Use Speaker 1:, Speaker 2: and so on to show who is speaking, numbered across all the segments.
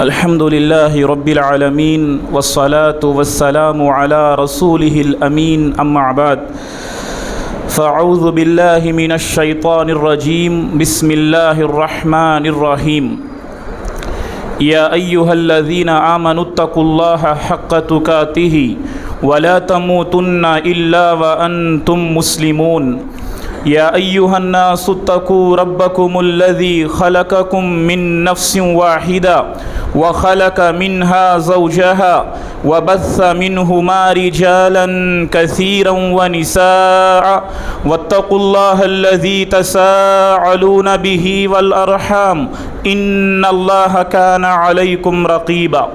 Speaker 1: अल्हम्दुलिल्लाहि रब्बिल आलमीन वस्सलातु वस्सलामु अला रसूलिहिल अमीन अम्मा बाद फ़अऊज़ु बिल्लाहि मिनश शैतानिर रजीम बिस्मिल्लाहिर रहमानिर रहीम या अय्युहल्लज़ीना आमनुत्तक़ुल्लाहा हक़्क़ तुक़ातिहि वला तमूतुन्ना इल्ला व अंतुम मुस्लिमून या अय्युहन्नासुत्तक़ू रब्बकुमुल्लज़ी ख़लक़कुम मिन नफ़्सिन वाहिदा व ख़लक़ मिन्हा ज़ौजहा व बस्स मिन्हुमा रिजालन कसीरन व निसाअ वत्तक़ुल्लाहल्लज़ी तसाअलून बिही वल अर्हाम इन्नल्लाह कान अलैकुम रक़ीबा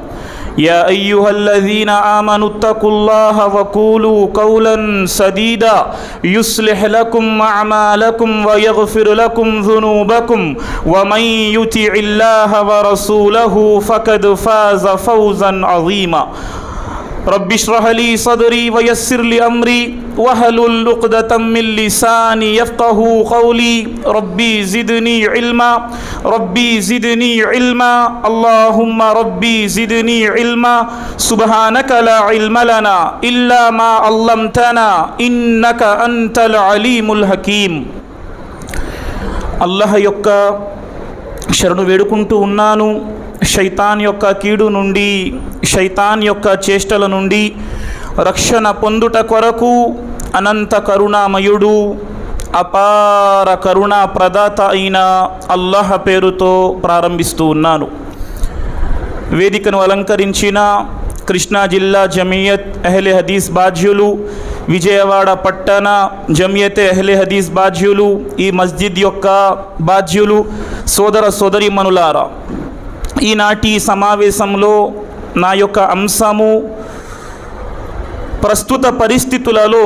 Speaker 1: या अय्युहल्लज़ीना आमनुत्तक़ुल्लाह वक़ूलू क़ौलन सदीदा युस्लिह लकुम अअमालकुम व यग़फ़िर लकुम ज़ुनूबकुम व मन युतिइल्लाह व रसूलहु फ़क़द फ़ाज़ फ़ौज़न अज़ीमा रब्बि इश्रह ली सदरी व यस्सिर ली अमरी वहलुल उक़दतम मिन लिसानी यफ़क़हू क़ौली रब्बी ज़िदनी इल्मा अल्लाहुम्मा रब्बी ज़िदनी इल्मा सुब्हानक ला इल्म लना इल्ला मा अल्लमतना इन्नक अंतल अलीमुल हकीम। अल्लाह యొక్క శరణు వేడుకుంటూ ఉన్నాను। శైతాన్ యొక్క కీడు నుండి, శైతాన్ యొక్క చేష్టల నుండి రక్షణ పొందుట కొరకు అనంత కరుణామయుడు అపార కరుణా ప్రదాత అయిన అల్లాహ్ పేరుతో ప్రారంభిస్తూ ఉన్నాను। వేదికను అలంకరించిన కృష్ణా జిల్లా జమియత్ అహ్లే హదీస్ బాధ్యులు, విజయవాడ పట్టణ జమియత్ అహ్లే హదీస్ బాధ్యులు, ఈ మస్జిద్ యొక్క బాధ్యులు, సోదర సోదరీమణులారా, ఈనాటి సమావేశంలో నా యొక్క అంశము ప్రస్తుత పరిస్థితులలో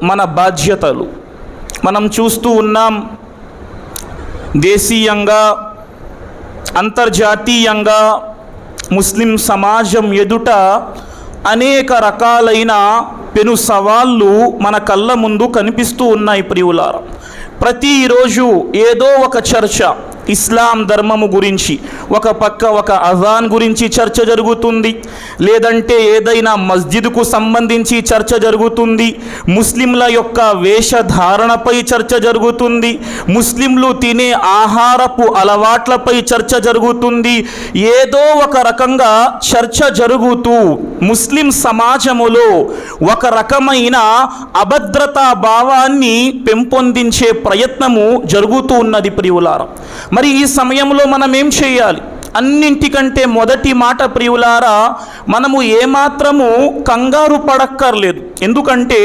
Speaker 1: మన బాధ్యతలు. మనం చూస్తూ ఉన్నాం, దేశీయంగా అంతర్జాతీయంగా ముస్లిం సమాజం ఎదుట అనేక రకాలైన పెను సవాళ్ళు మన కళ్ళ ముందు కనిపిస్తూ ఉన్నాయి ప్రియులారా। ప్రతిరోజు ఏదో ఒక చర్చ ఇస్లాం ధర్మము గురించి, ఒక పక్క ఒక అజాన్ గురించి చర్చ జరుగుతుంది, లేదంటే ఏదైనా మస్జిద్కు సంబంధించి చర్చ జరుగుతుంది, ముస్లింల యొక్క వేషధారణపై చర్చ జరుగుతుంది, ముస్లింలు తినే ఆహారపు అలవాట్లపై చర్చ జరుగుతుంది। ఏదో ఒక రకంగా చర్చ జరుగుతూ ముస్లిం సమాజములో ఒక రకమైన అభద్రతా భావాన్ని పెంపొందించే ప్రయత్నము జరుగుతూ ఉన్నది ప్రియులారా। మరి ఈ సమయంలో మనం ఏం చేయాలి? అన్నింటికంటే మొదటి మాట ప్రియులారా, మనము ఏమాత్రము కంగారు పడక్కర్లేదు। ఎందుకంటే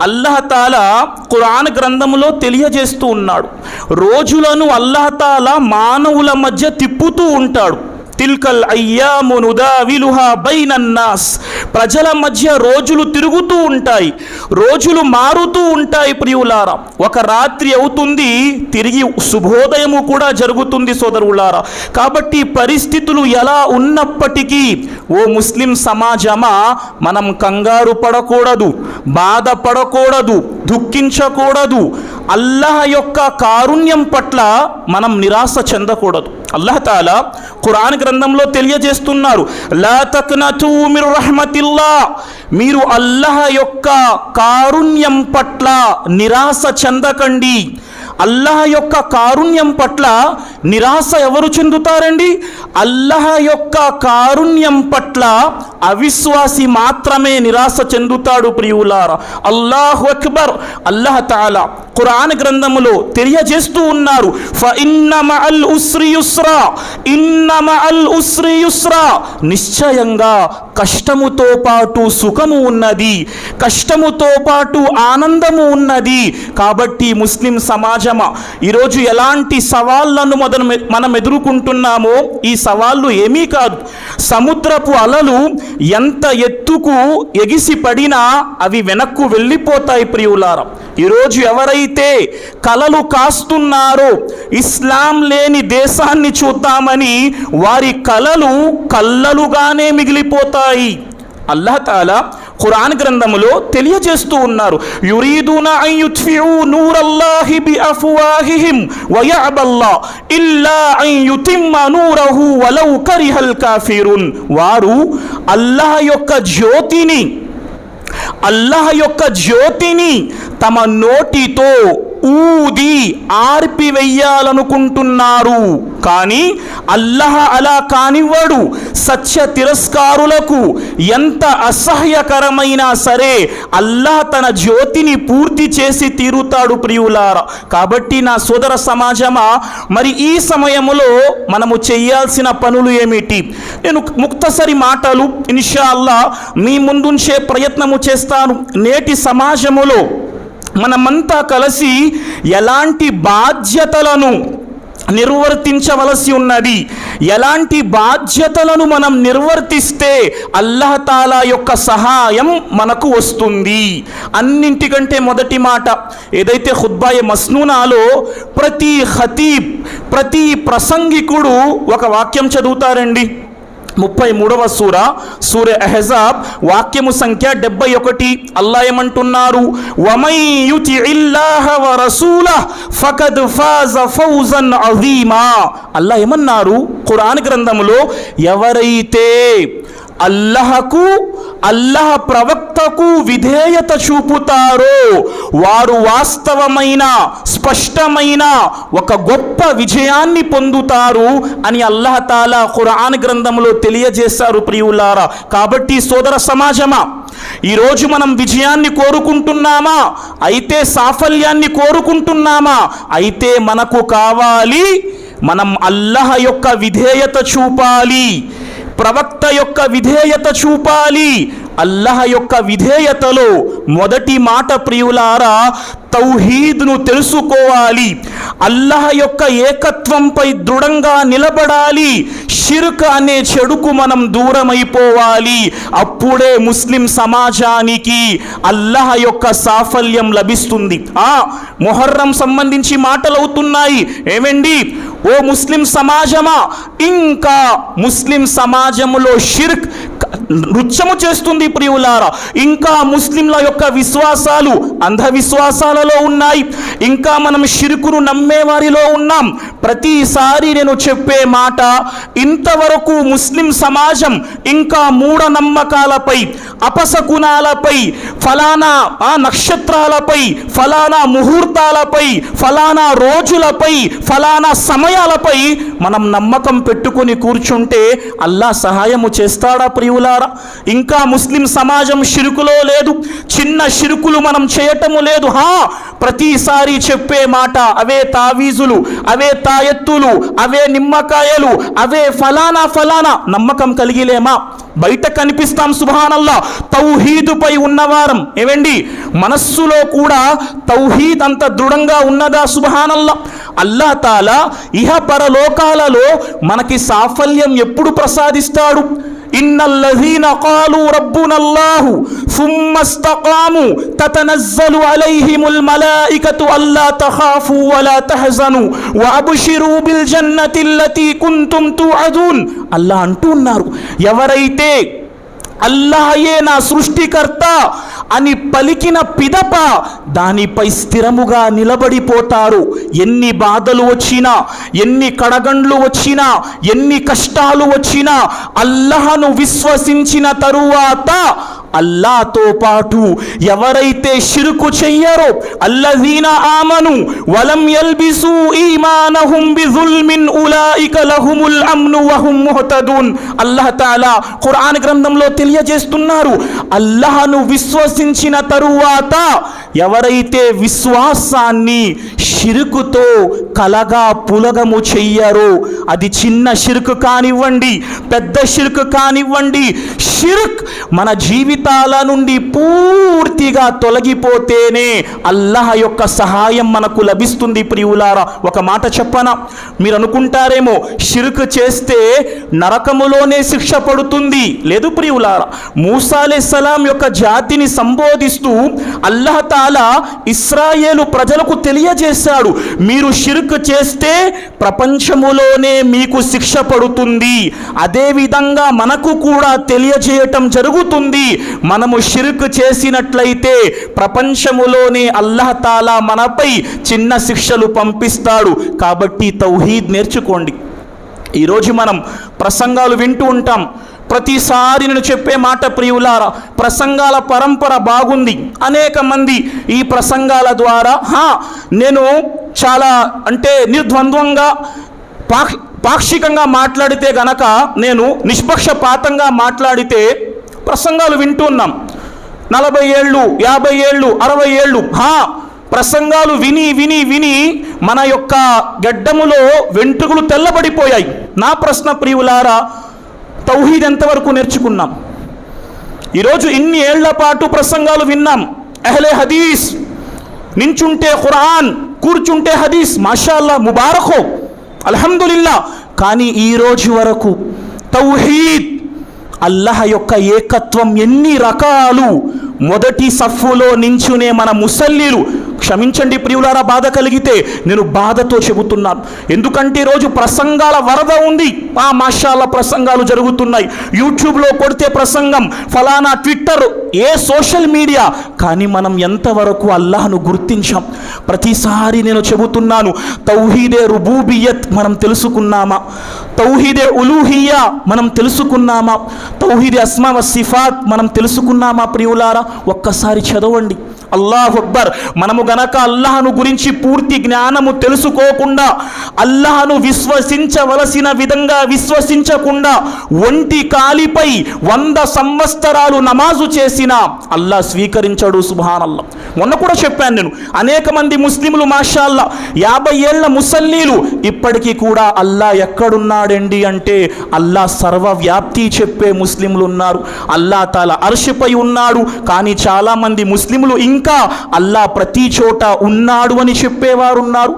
Speaker 1: అల్లాహ్ తాలా ఖురాన్ గ్రంథములో తెలియజేస్తూ ఉన్నాడు, రోజులను అల్లాహ్ తాలా మానవుల మధ్య తిప్పుతూ ఉంటాడు। తిల్కల్ అయ్యాము నుదావిలుహా బైనన్నాస్, ప్రజల మధ్య రోజులు తిరుగుతూ ఉంటాయి, రోజులు మారుతూ ఉంటాయి ప్రియులారా। ఒక రాత్రి అవుతుంది, తిరిగి శుభోదయము కూడా జరుగుతుంది సోదరులారా। కాబట్టి పరిస్థితులు ఎలా ఉన్నప్పటికీ ఓ ముస్లిం సమాజమా, మనం కంగారు పడకూడదు, బాధపడకూడదు, దుఃఖించకూడదు। అల్లాహ్ యొక్క కారుణ్యం పట్ల మనం నిరాశ చెందకూడదు। అల్లాహ్ తాలా ఖురాన్ గ్రంథంలో తెలియజేస్తున్నారు, లా తక్నతూ మిర్ రహ్మతిల్లాహ్, మీరు అల్లాహ్ యొక్క కారుణ్యం పట్ల నిరాశ చెందకండి। అల్లాహ్ యొక్క కారుణ్యం పట్ల నిరాశ ఎవరు చెందుతారండి? అల్లాహ్ యొక్క కారుణ్యం పట్ల అవిశ్వాసి మాత్రమే నిరాశ చెందుతాడు ప్రియులారా। అల్లాహు అక్బర్। అల్లాహ్ తాలా ఖురాన్ గ్రంథములో తెలియజేస్తూ ఉన్నారు, ఫఇన్న మఅల్ ఉస్రి యుస్రా, ఇన్న మఅల్ ఉస్రి యుస్రా, నిశ్చయంగా కష్టముతో పాటు సుఖము ఉన్నది, కష్టముతో పాటు ఆనందము ఉన్నది। కాబట్టి ముస్లిం సమాజమా, ఈరోజు ఎలాంటి సవాళ్లను మనం ఎదుర్కొంటున్నామో ఈ సవాళ్ళు ఏమీ కాదు। సముద్రపు అలలు ఎంత ఎత్తుకు ఎగిసి పడినా అవి వెనక్కు వెళ్ళిపోతాయి ప్రియులారా। ఈరోజు ఎవరైతే కలలు కాస్తున్నారో ఇస్లాం లేని దేశాన్ని చూద్దామని, వారి కలలు కల్లలుగానే మిగిలిపోతాయి। అల్లాహ్ తాలా ఖురాన్ గ్రంథములో తెలియజేస్తూ ఉన్నారు. యురీదున అన్ యుత్ఫిఉ నూరల్లాహి బిఅఫ్వాహిహిం వయఅబల్లాహు ఇల్లా అన్ యుతిమ్మ నూరహు వలౌ కరిహల్ కాఫిరున్. వారు అల్లాహ్ యొక్క జ్యోతిని తమ నోటితో ఊది ఆర్పివెయ్యాలనుకుంటున్నారు, కానీ అల్లాహ్ అలా కానివ్వడు. సత్య తిరస్కారులకు ఎంత అసహ్యకరమైనా సరే అల్లాహ్ తన జ్యోతిని పూర్తి చేసి తీరుతాడు ప్రియులారా. కాబట్టి నా సోదర సమాజమా, మరి ఈ సమయంలో మనము చేయాల్సిన పనులు ఏమిటి? నేను ముక్తసరి మాటలు ఇన్షాల్లా మీ ముందుంచే ప్రయత్నము చేస్తాను. నేటి సమాజములో మనమంతా కలిసి ఎలాంటి బాధ్యతలను నిర్వర్తించవలసి ఉన్నది, ఎలాంటి బాధ్యతలను మనం నిర్వర్తిస్తే అల్లాహ్ తాలా యొక్క సహాయం మనకు వస్తుంది. అన్నింటికంటే మొదటి మాట, ఏదైతే ఖుత్బాయే మస్నూనాలో ప్రతి ఖతీబ్, ప్రతి ప్రసంగికుడు ఒక వాక్యం చదువుతారండి. 33వ సూర అహ్జాబ్ వాక్యము సంఖ్య 71. అల్లాహ్ ఏమంటున్నారు? వమై యుతిఇల్లాహ వ రసూలహు ఫకద్ ఫాజ ఫౌజన్ అజీమా. అల్లాహ్ ఏమన్నారు ఖురాన్ గ్రంథములో? ఎవరైతే అల్లాహకు, అల్లాహ్ ప్రవక్తకు విధేయత చూపుతారో వారు వాస్తవమైన, స్పష్టమైన ఒక గొప్ప విజయాన్ని పొందుతారు అని అల్లాహ్ తాలా ఖురాన్ గ్రంథంలో తెలియజేశారు ప్రియులారా. కాబట్టి సోదర సమాజమా, ఈరోజు మనం విజయాన్ని కోరుకుంటున్నామా? అయితే సాఫల్యాన్ని కోరుకుంటున్నామా? అయితే మనకు కావాలి, మనం అల్లాహ్ యొక్క విధేయత చూపాలి, ప్రవక్త యొక్క విధేయత చూపాలి. అల్లాహ్ యొక్క విధేయతలో మొదటి మాట ప్రియులారా, తౌహీద్ను తెలుసుకోవాలి, అల్లాహ్ యొక్క ఏకత్వంపై దృఢంగా నిలబడాలి, షిర్క్ అనే చెడుకు మనం దూరమైపోవాలి. అప్పుడే ముస్లిం సమాజానికి అల్లాహ్ యొక్క సాఫల్యం లభిస్తుంది. మొహర్రం సంబంధించి మాటలవుతున్నాయి. ఏమండి ఓ ముస్లిం సమాజమా, ఇంకా ముస్లిం సమాజంలో షిర్క్ నృత్యము చేస్తుంది ప్రియులారా. ఇంకా ముస్లింల యొక్క విశ్వాసాలు అంధవిశ్వాసాలలో ఉన్నాయి. ఇంకా మనం షిర్కును నమ్మేవారిలో ఉన్నాం. ప్రతిసారి నేను చెప్పే మాట, ఇంతవరకు ముస్లిం సమాజం ఇంకా మూఢనమ్మకాలపై, అపశకునాలపై, ఫలానా నక్షత్రాలపై, ఫలానా ముహూర్తాలపై, ఫలానా రోజులపై, ఫలానా సమయాలపై మనం నమ్మకం పెట్టుకొని కూర్చుంటే అల్లాహ్ సహాయము చేస్తాడా ప్రియులారా? ఇంకా ముస్లిం సమాజం షిరుకులో లేదు, చిన్న షిరుకులు మనం చేయటము లేదు. ప్రతిసారి చెప్పే మాట, అవే తావీజులు, అవే తాయెత్తులు, అవే నిమ్మకాయలు, అవే ఫలానా ఫలానా. నమ్మకం కలిగిలేమా? బయట కనిపిస్తాం సుబ్హానల్లా, తౌహీదుపై ఉన్నవారం. ఏవండి మనస్సులో కూడా తౌహీద్ అంత దృఢంగా ఉన్నదా? సుబ్హానల్లా. అల్లాహ్ తాలా ఇహ పరలోకాలలో మనకి సాఫల్యం ఎప్పుడు ప్రసాదిస్తాడు? ఇన్నల్లజీన ఖాలు రబ్బునల్లాహు సుమ్మ ఇస్తకాము తతనజ్జలు అలైహిముల్ మలాయికతు అల్లా తఖాఫు వలా తహజను వఅబ్షిరు బిల్ జన్నతిల్లతీ కుంతుం తుఅదూన్. అల్లాహ్ అంటున్నారు, ఎవరైతే అల్లాహయే నా సృష్టికర్త అని పలికిన పిదప దానిపై స్థిరముగా నిలబడిపోతారు. ఎన్ని బాధలు వచ్చినా, ఎన్ని కడగండ్లు వచ్చినా, ఎన్ని కష్టాలు వచ్చినా అల్లాహను విశ్వసించిన తరువాత అల్లాహ్తో పాటు ఎవరైతే షిర్కు చెయ్యరో, అల్లజీన ఆమను వలం యల్బిసు ఈమానహుం బిజుల్మిన్ ఉలాయిక లహుముల్ అమ్ను వహుం ముహ్తదూన్. అల్లాహ్ తాలా ఖురాన్ గ్రంథంలో తెలియజేస్తున్నారు, అల్లాహను విశ్వసించిన తరువాత ఎవరైతే విశ్వాసాన్ని షిర్కుతో కలగా పులగము చెయ్యరో, అది చిన్న షిర్క్ కానివ్వండి, పెద్ద షిర్క్ కానివ్వండి, షిర్క్ మన జీవితాల నుండి పూర్తిగా తొలగిపోతేనే అల్లాహ్ యొక్క సహాయం మనకు లభిస్తుంది ప్రియులారా. ఒక మాట చెప్పనా, మీరు అనుకుంటారేమో షిర్క్ చేస్తే నరకములోనే శిక్ష పడుతుంది. లేదు ప్రియులారా, మూసా అలైహిస్సలాం యొక్క జాతిని సంబోధిస్తూ అల్లాహ్ తాలా ఇశ్రాయేలు ప్రజలకు తెలియజేశాడు, మీరు షిర్క్ చేస్తే ప్రపంచములోనే మీకు శిక్ష పడుతుంది. అదేవిధంగా మనకు కూడా తెలియజేయటం జరుగుతుంది, మనము షిర్క్ చేసినట్లయితే ప్రపంచములోనే అల్లాహ్ తాలా మనపై చిన్న శిక్షలు పంపిస్తాడు. కాబట్టి తౌహీద్ నేర్చుకోండి. ఈరోజు మనం ప్రసంగాలు వింటూ ఉంటాం. ప్రతిసారి నేను చెప్పే మాట ప్రియులారా, ప్రసంగాల పరంపర బాగుంది. అనేక మంది ఈ ప్రసంగాల ద్వారా నేను చాలా నిర్ద్వంద్వంగా పాక్షికంగా మాట్లాడితే గనక, నేను నిష్పక్షపాతంగా మాట్లాడితే ప్రసంగాలు వింటున్నాం. 40 ఏళ్ళు, 50 ఏళ్ళు, 60 ఏళ్ళు ప్రసంగాలు విని విని విని మన యొక్క గడ్డములో వెంట్రుకలు తెల్లబడిపోయాయి. నా ప్రశ్న ప్రియులారా, తౌహీద్ ఎంతవరకు నేర్చుకున్నాం? ఈరోజు ఇన్ని ఏళ్ల పాటు ప్రసంగాలు విన్నాం. అహ్లే హదీస్, నించుంటే ఖురాన్, కూర్చుంటే హదీస్, మాషాల్లా, ముబారకో, అల్హమ్దులిల్లా. కానీ ఈ రోజు వరకు తౌహీద్, అల్లాహ్ యొక్క ఏకత్వం ఎన్ని రకాలు, మొదటి సఫ్ఫులో నించునే మన ముసల్లీలు, క్షమించండి ప్రియులారా బాధ కలిగితే, నేను బాధతో చెబుతున్నాను. ఎందుకంటే ఈరోజు ప్రసంగాల వరద ఉంది. మాషాల్లా ప్రసంగాలు జరుగుతున్నాయి. యూట్యూబ్లో కొడితే ప్రసంగం, ఫలానా ట్విట్టర్, ఏ సోషల్ మీడియా. కానీ మనం ఎంతవరకు అల్లాహ్ను గుర్తించాం? ప్రతిసారి నేను చెబుతున్నాను, తౌహీదే రుబూబియత్ మనం తెలుసుకున్నామా? తౌహీదే ఉలూహియా మనం తెలుసుకున్నామా? తౌహీదే అస్మా వ సిఫాత్ మనం తెలుసుకున్నామా? ప్రియులారా ఒక్కసారి చదవండి. అల్లాహు అక్బర్. మనము గనక అల్లాహ్ను గురించి పూర్తి జ్ఞానము తెలుసుకోకుండా, అల్లాహ్ను విశ్వసించవలసిన విధంగా విశ్వసించకుండా, ఒంటి కాలిపై 100 సంవత్సరాలు నమాజు చేసినా అల్లాహ్ స్వీకరించడు. సుబ్హానల్లాహ్. మొన్న కూడా చెప్పాను నేను, అనేక మంది ముస్లింలు మాషాల్లా 50 ఏళ్ల ముసల్లీలు ఇప్పటికీ కూడా అల్లాహ్ ఎక్కడున్నాడండి అంటే, అల్లాహ్ సర్వవ్యాప్తి చెప్పే ముస్లింలు ఉన్నారు. అల్లాహ్ తాలా అర్షిపై ఉన్నాడు. కానీ చాలామంది ముస్లింలు ఇంకా అల్లాహ్ ప్రతి చోట ఉన్నాడు అని చెప్పేవారు ఉన్నారు.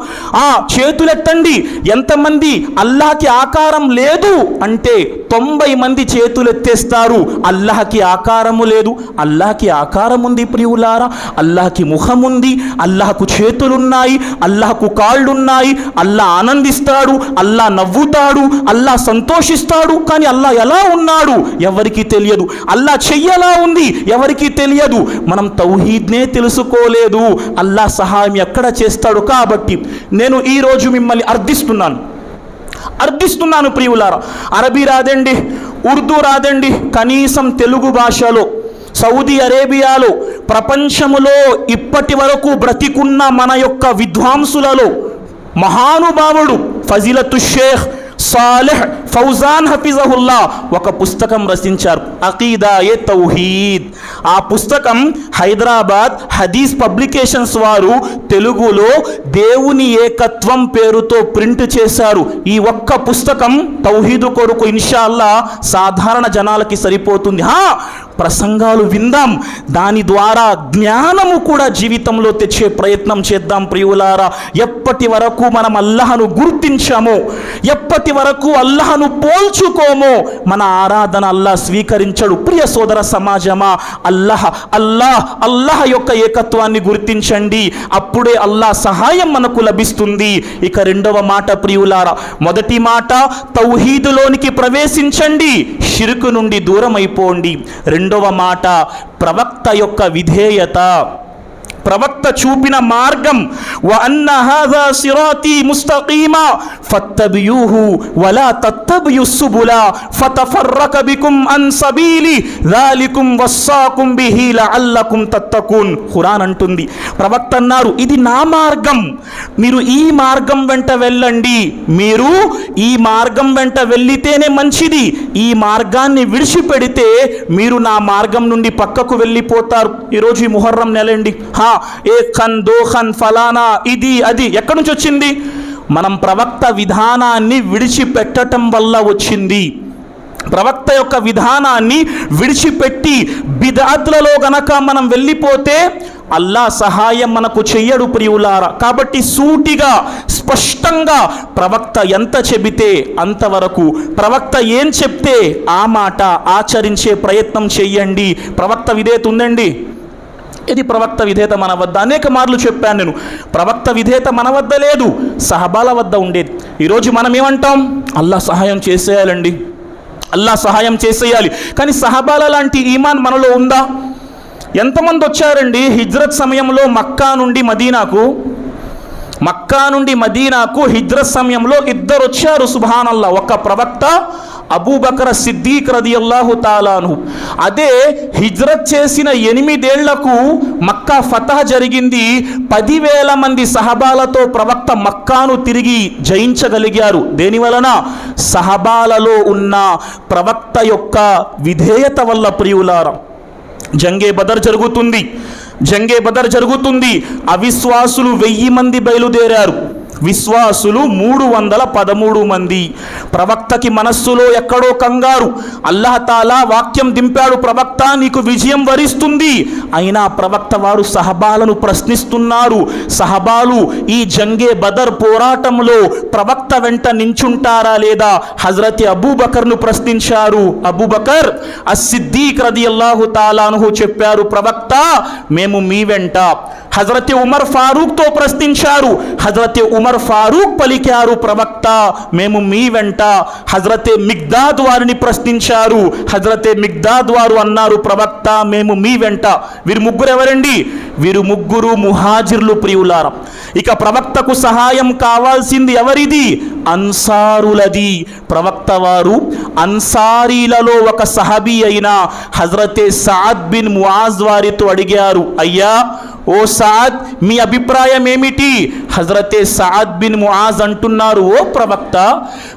Speaker 1: చేతులెత్తండి, ఎంతమంది అల్లాహ్కి ఆకారం లేదు అంటే 90 మంది చేతులెత్తేస్తారు. అల్లాహ్కి ఆకారము లేదు. అల్లాహ్కి ఆకారం ఉంది ప్రియులారా. అల్లాహ్కి ముఖం ఉంది, అల్లాహ్కు చేతులున్నాయి, అల్లాహ్కు కాళ్ళున్నాయి. అల్లాహ్ ఆనందిస్తాడు, అల్లాహ్ నవ్వుతాడు, అల్లాహ్ సంతోషిస్తాడు. కానీ అల్లాహ్ ఎలా ఉన్నాడు ఎవరికి తెలియదు. అల్లాహ్ చెయ్యలా ఉంది ఎవరికి తెలియదు. మనం తౌహీద్నే తెలుసుకోలేదు. అల్లాహ్ సహాయం ఎక్కడ చేస్తాడు? కాబట్టి నేను ఈరోజు మిమ్మల్ని అర్థిస్తున్నాను ప్రియులారా. అరబీ రాదండి, ఉర్దూ రాదండి, కనీసం తెలుగు భాషలో, సౌదీ అరేబియాలో, ప్రపంచములో ఇప్పటి వరకు బ్రతికున్న మన యొక్క విద్వాంసులలో మహానుభావుడు ఫజిలతు షేఖ్ సాలిహ్ ఫౌజాన్ హఫిజహుల్లా ఒక పుస్తకం రచించారు, అకీదాయే తౌహీద్. ఆ పుస్తకం హైదరాబాద్ హదీస్ పబ్లికేషన్స్ వారు తెలుగులో దేవుని ఏకత్వం పేరుతో ప్రింట్ చేశారు. ఈ ఒక్క పుస్తకం తౌహీదు కొరకు ఇన్షాల్లా సాధారణ జనాలకి సరిపోతుంది. ప్రసంగాలు విందాం, దాని ద్వారా జ్ఞానము కూడా జీవితంలో తెచ్చే ప్రయత్నం చేద్దాం ప్రియులారా. ఎప్పటి వరకు మనం అల్లాహ్ను గుర్తించామో, ఎప్పటి వరకు అల్లాహ్ను పోల్చుకోమో, మన ఆరాధన అల్లాహ్ స్వీకరించడు. ప్రియ సోదర సమాజమా, అల్లాహ్ యొక్క ఏకత్వాన్ని గుర్తించండి, అప్పుడే అల్లాహ్ సహాయం మనకు లభిస్తుంది. ఇక రెండవ మాట ప్రియులారా, మొదటి మాట తౌహీదులోనికి ప్రవేశించండి, షిర్క్ నుండి దూరం అయిపోండి. రెండవ మాట ప్రవక్త యొక్క విధేయత, ప్రవక్త చూపిన మార్గం. వ అన్న హాజా సిరాతీ ముస్తకీమా ఫత్తబియూహు వలా తత్తబియుస్ సుబుల ఫతఫర్రక బికుం అన్ సబీలి జాలికుం వస్సాకుం బిహి లఅల్లకుం తత్తకూన్. ఖురాన్ అంటుంది, ప్రవక్త అన్నారు, ఇది నా మార్గం, మీరు ఈ మార్గం వెంట వెళ్ళండి. మీరు ఈ మార్గం వెంట వెళ్ళితేనే మంచిది. ఈ మార్గాన్ని విడిచిపెడితే మీరు నా మార్గం నుండి పక్కకు వెళ్ళిపోతారు. ఈరోజు ఈ ముహర్రం నెలండి, ఏ ఖన్ దో ఖన్ ఫలానా ఇది అది ఎక్కడి నుంచి వచ్చింది? మనం ప్రవక్త విధానాన్ని విడిచిపెట్టడం వల్ల వచ్చింది. ప్రవక్త యొక్క విధానాన్ని విడిచిపెట్టి బిద్అత్లలో గనక మనం వెళ్ళిపోతే అల్లాహ్ సహాయం మనకు చెయ్యడు ప్రియులారా. కాబట్టి సూటిగా స్పష్టంగా ప్రవక్త ఎంత చెబితే అంతవరకు, ప్రవక్త ఏం చెప్తే ఆ మాట ఆచరించే ప్రయత్నం చెయ్యండి. ప్రవక్త విధేయత ఉందండి, ఇది ప్రవక్త విధేయత మన వద్ద. అనేక మార్లు చెప్పాను నేను, ప్రవక్త విధేయత మన వద్ద లేదు, సహబాల వద్ద ఉండేది. ఈరోజు మనం ఏమంటాం? అల్లా సహాయం చేసేయాలండి, అల్లా సహాయం చేసేయాలి. కానీ సహబాల లాంటి ఈమాన్ మనలో ఉందా? ఎంతమంది వచ్చారండి హిజ్రత్ సమయంలో మక్కా నుండి మదీనాకు హిజ్రత్ సమయంలో 2 వచ్చారు. సుబ్హానల్లా. ఒక ప్రవక్త అబూబకర్ సిద్దీక్ రదియల్లాహు తాలా అన్హు. అదే హిజ్రత్ చేసిన 8 ఏళ్లకు మక్కా ఫతహ్ జరిగింది. 10,000 మంది సహబాలతో ప్రవక్త మక్కాను తిరిగి జయించగలిగారు. దేనివలన? సహబాలలో ఉన్న ప్రవక్త యొక్క విధేయత వల్ల. ప్రియులారా, జంగే బదర్ జరుగుతుంది. అవిశ్వాసులు 1000 మంది బయలుదేరారు, విశ్వాసులు 313 మంది. ప్రవక్తకి మనస్సులో ఎక్కడో కంగారు. అల్లాహ్ తాలా వాక్యం దింపాడు, ప్రవక్త నీకు విజయం వరిస్తుంది. అయినా ప్రవక్త వారు సహబాలను ప్రశ్నిస్తున్నారు. సహబాలు ఈ జంగే బదర్ పోరాటంలో ప్రవక్త వెంట నించుంటారా లేదా? హజరత్ అబూబకర్ను ప్రశ్నించారు. అబూబకర్ అస్-సిద్దీక్ రదియల్లాహు తాలా అన్హు చెప్పారు, ప్రవక్త మేము మీ వెంట. హజరత్ ఉమర్ ఫారూక్తో ప్రశ్నించారు. హజరత్ ఉమర్ ఫారూక్ పలికారు, ప్రవక్త మేము మీ వెంట. హజరత్ మిగ్దాద్ వారిని ప్రశ్నించారు. హజరత్ మిగ్దాద్ వారు అన్నారు, ప్రవక్త మేము మీ వెంట. వీరు ముగ్గురు ఎవరండి? వీరు ముగ్గురు ముహాజిర్లు. ప్రియులారా, ఇక ప్రవక్తకు సహాయం కావాల్సింది ఎవరిది? అన్సారులది. ప్రవక్త వారు అన్సారీలలో ఒక సహబీ అయిన హజరత్ సఅద్ బిన్ ముఆజ్ వారితో అడిగారు, అయ్యా ఓ సఅద్, మీ అభిప్రాయం ఏమిటి? హజరత్ సఅద్ బిన్ ముఆజ్ అంటున్నారు, ఓ ప్రవక్త,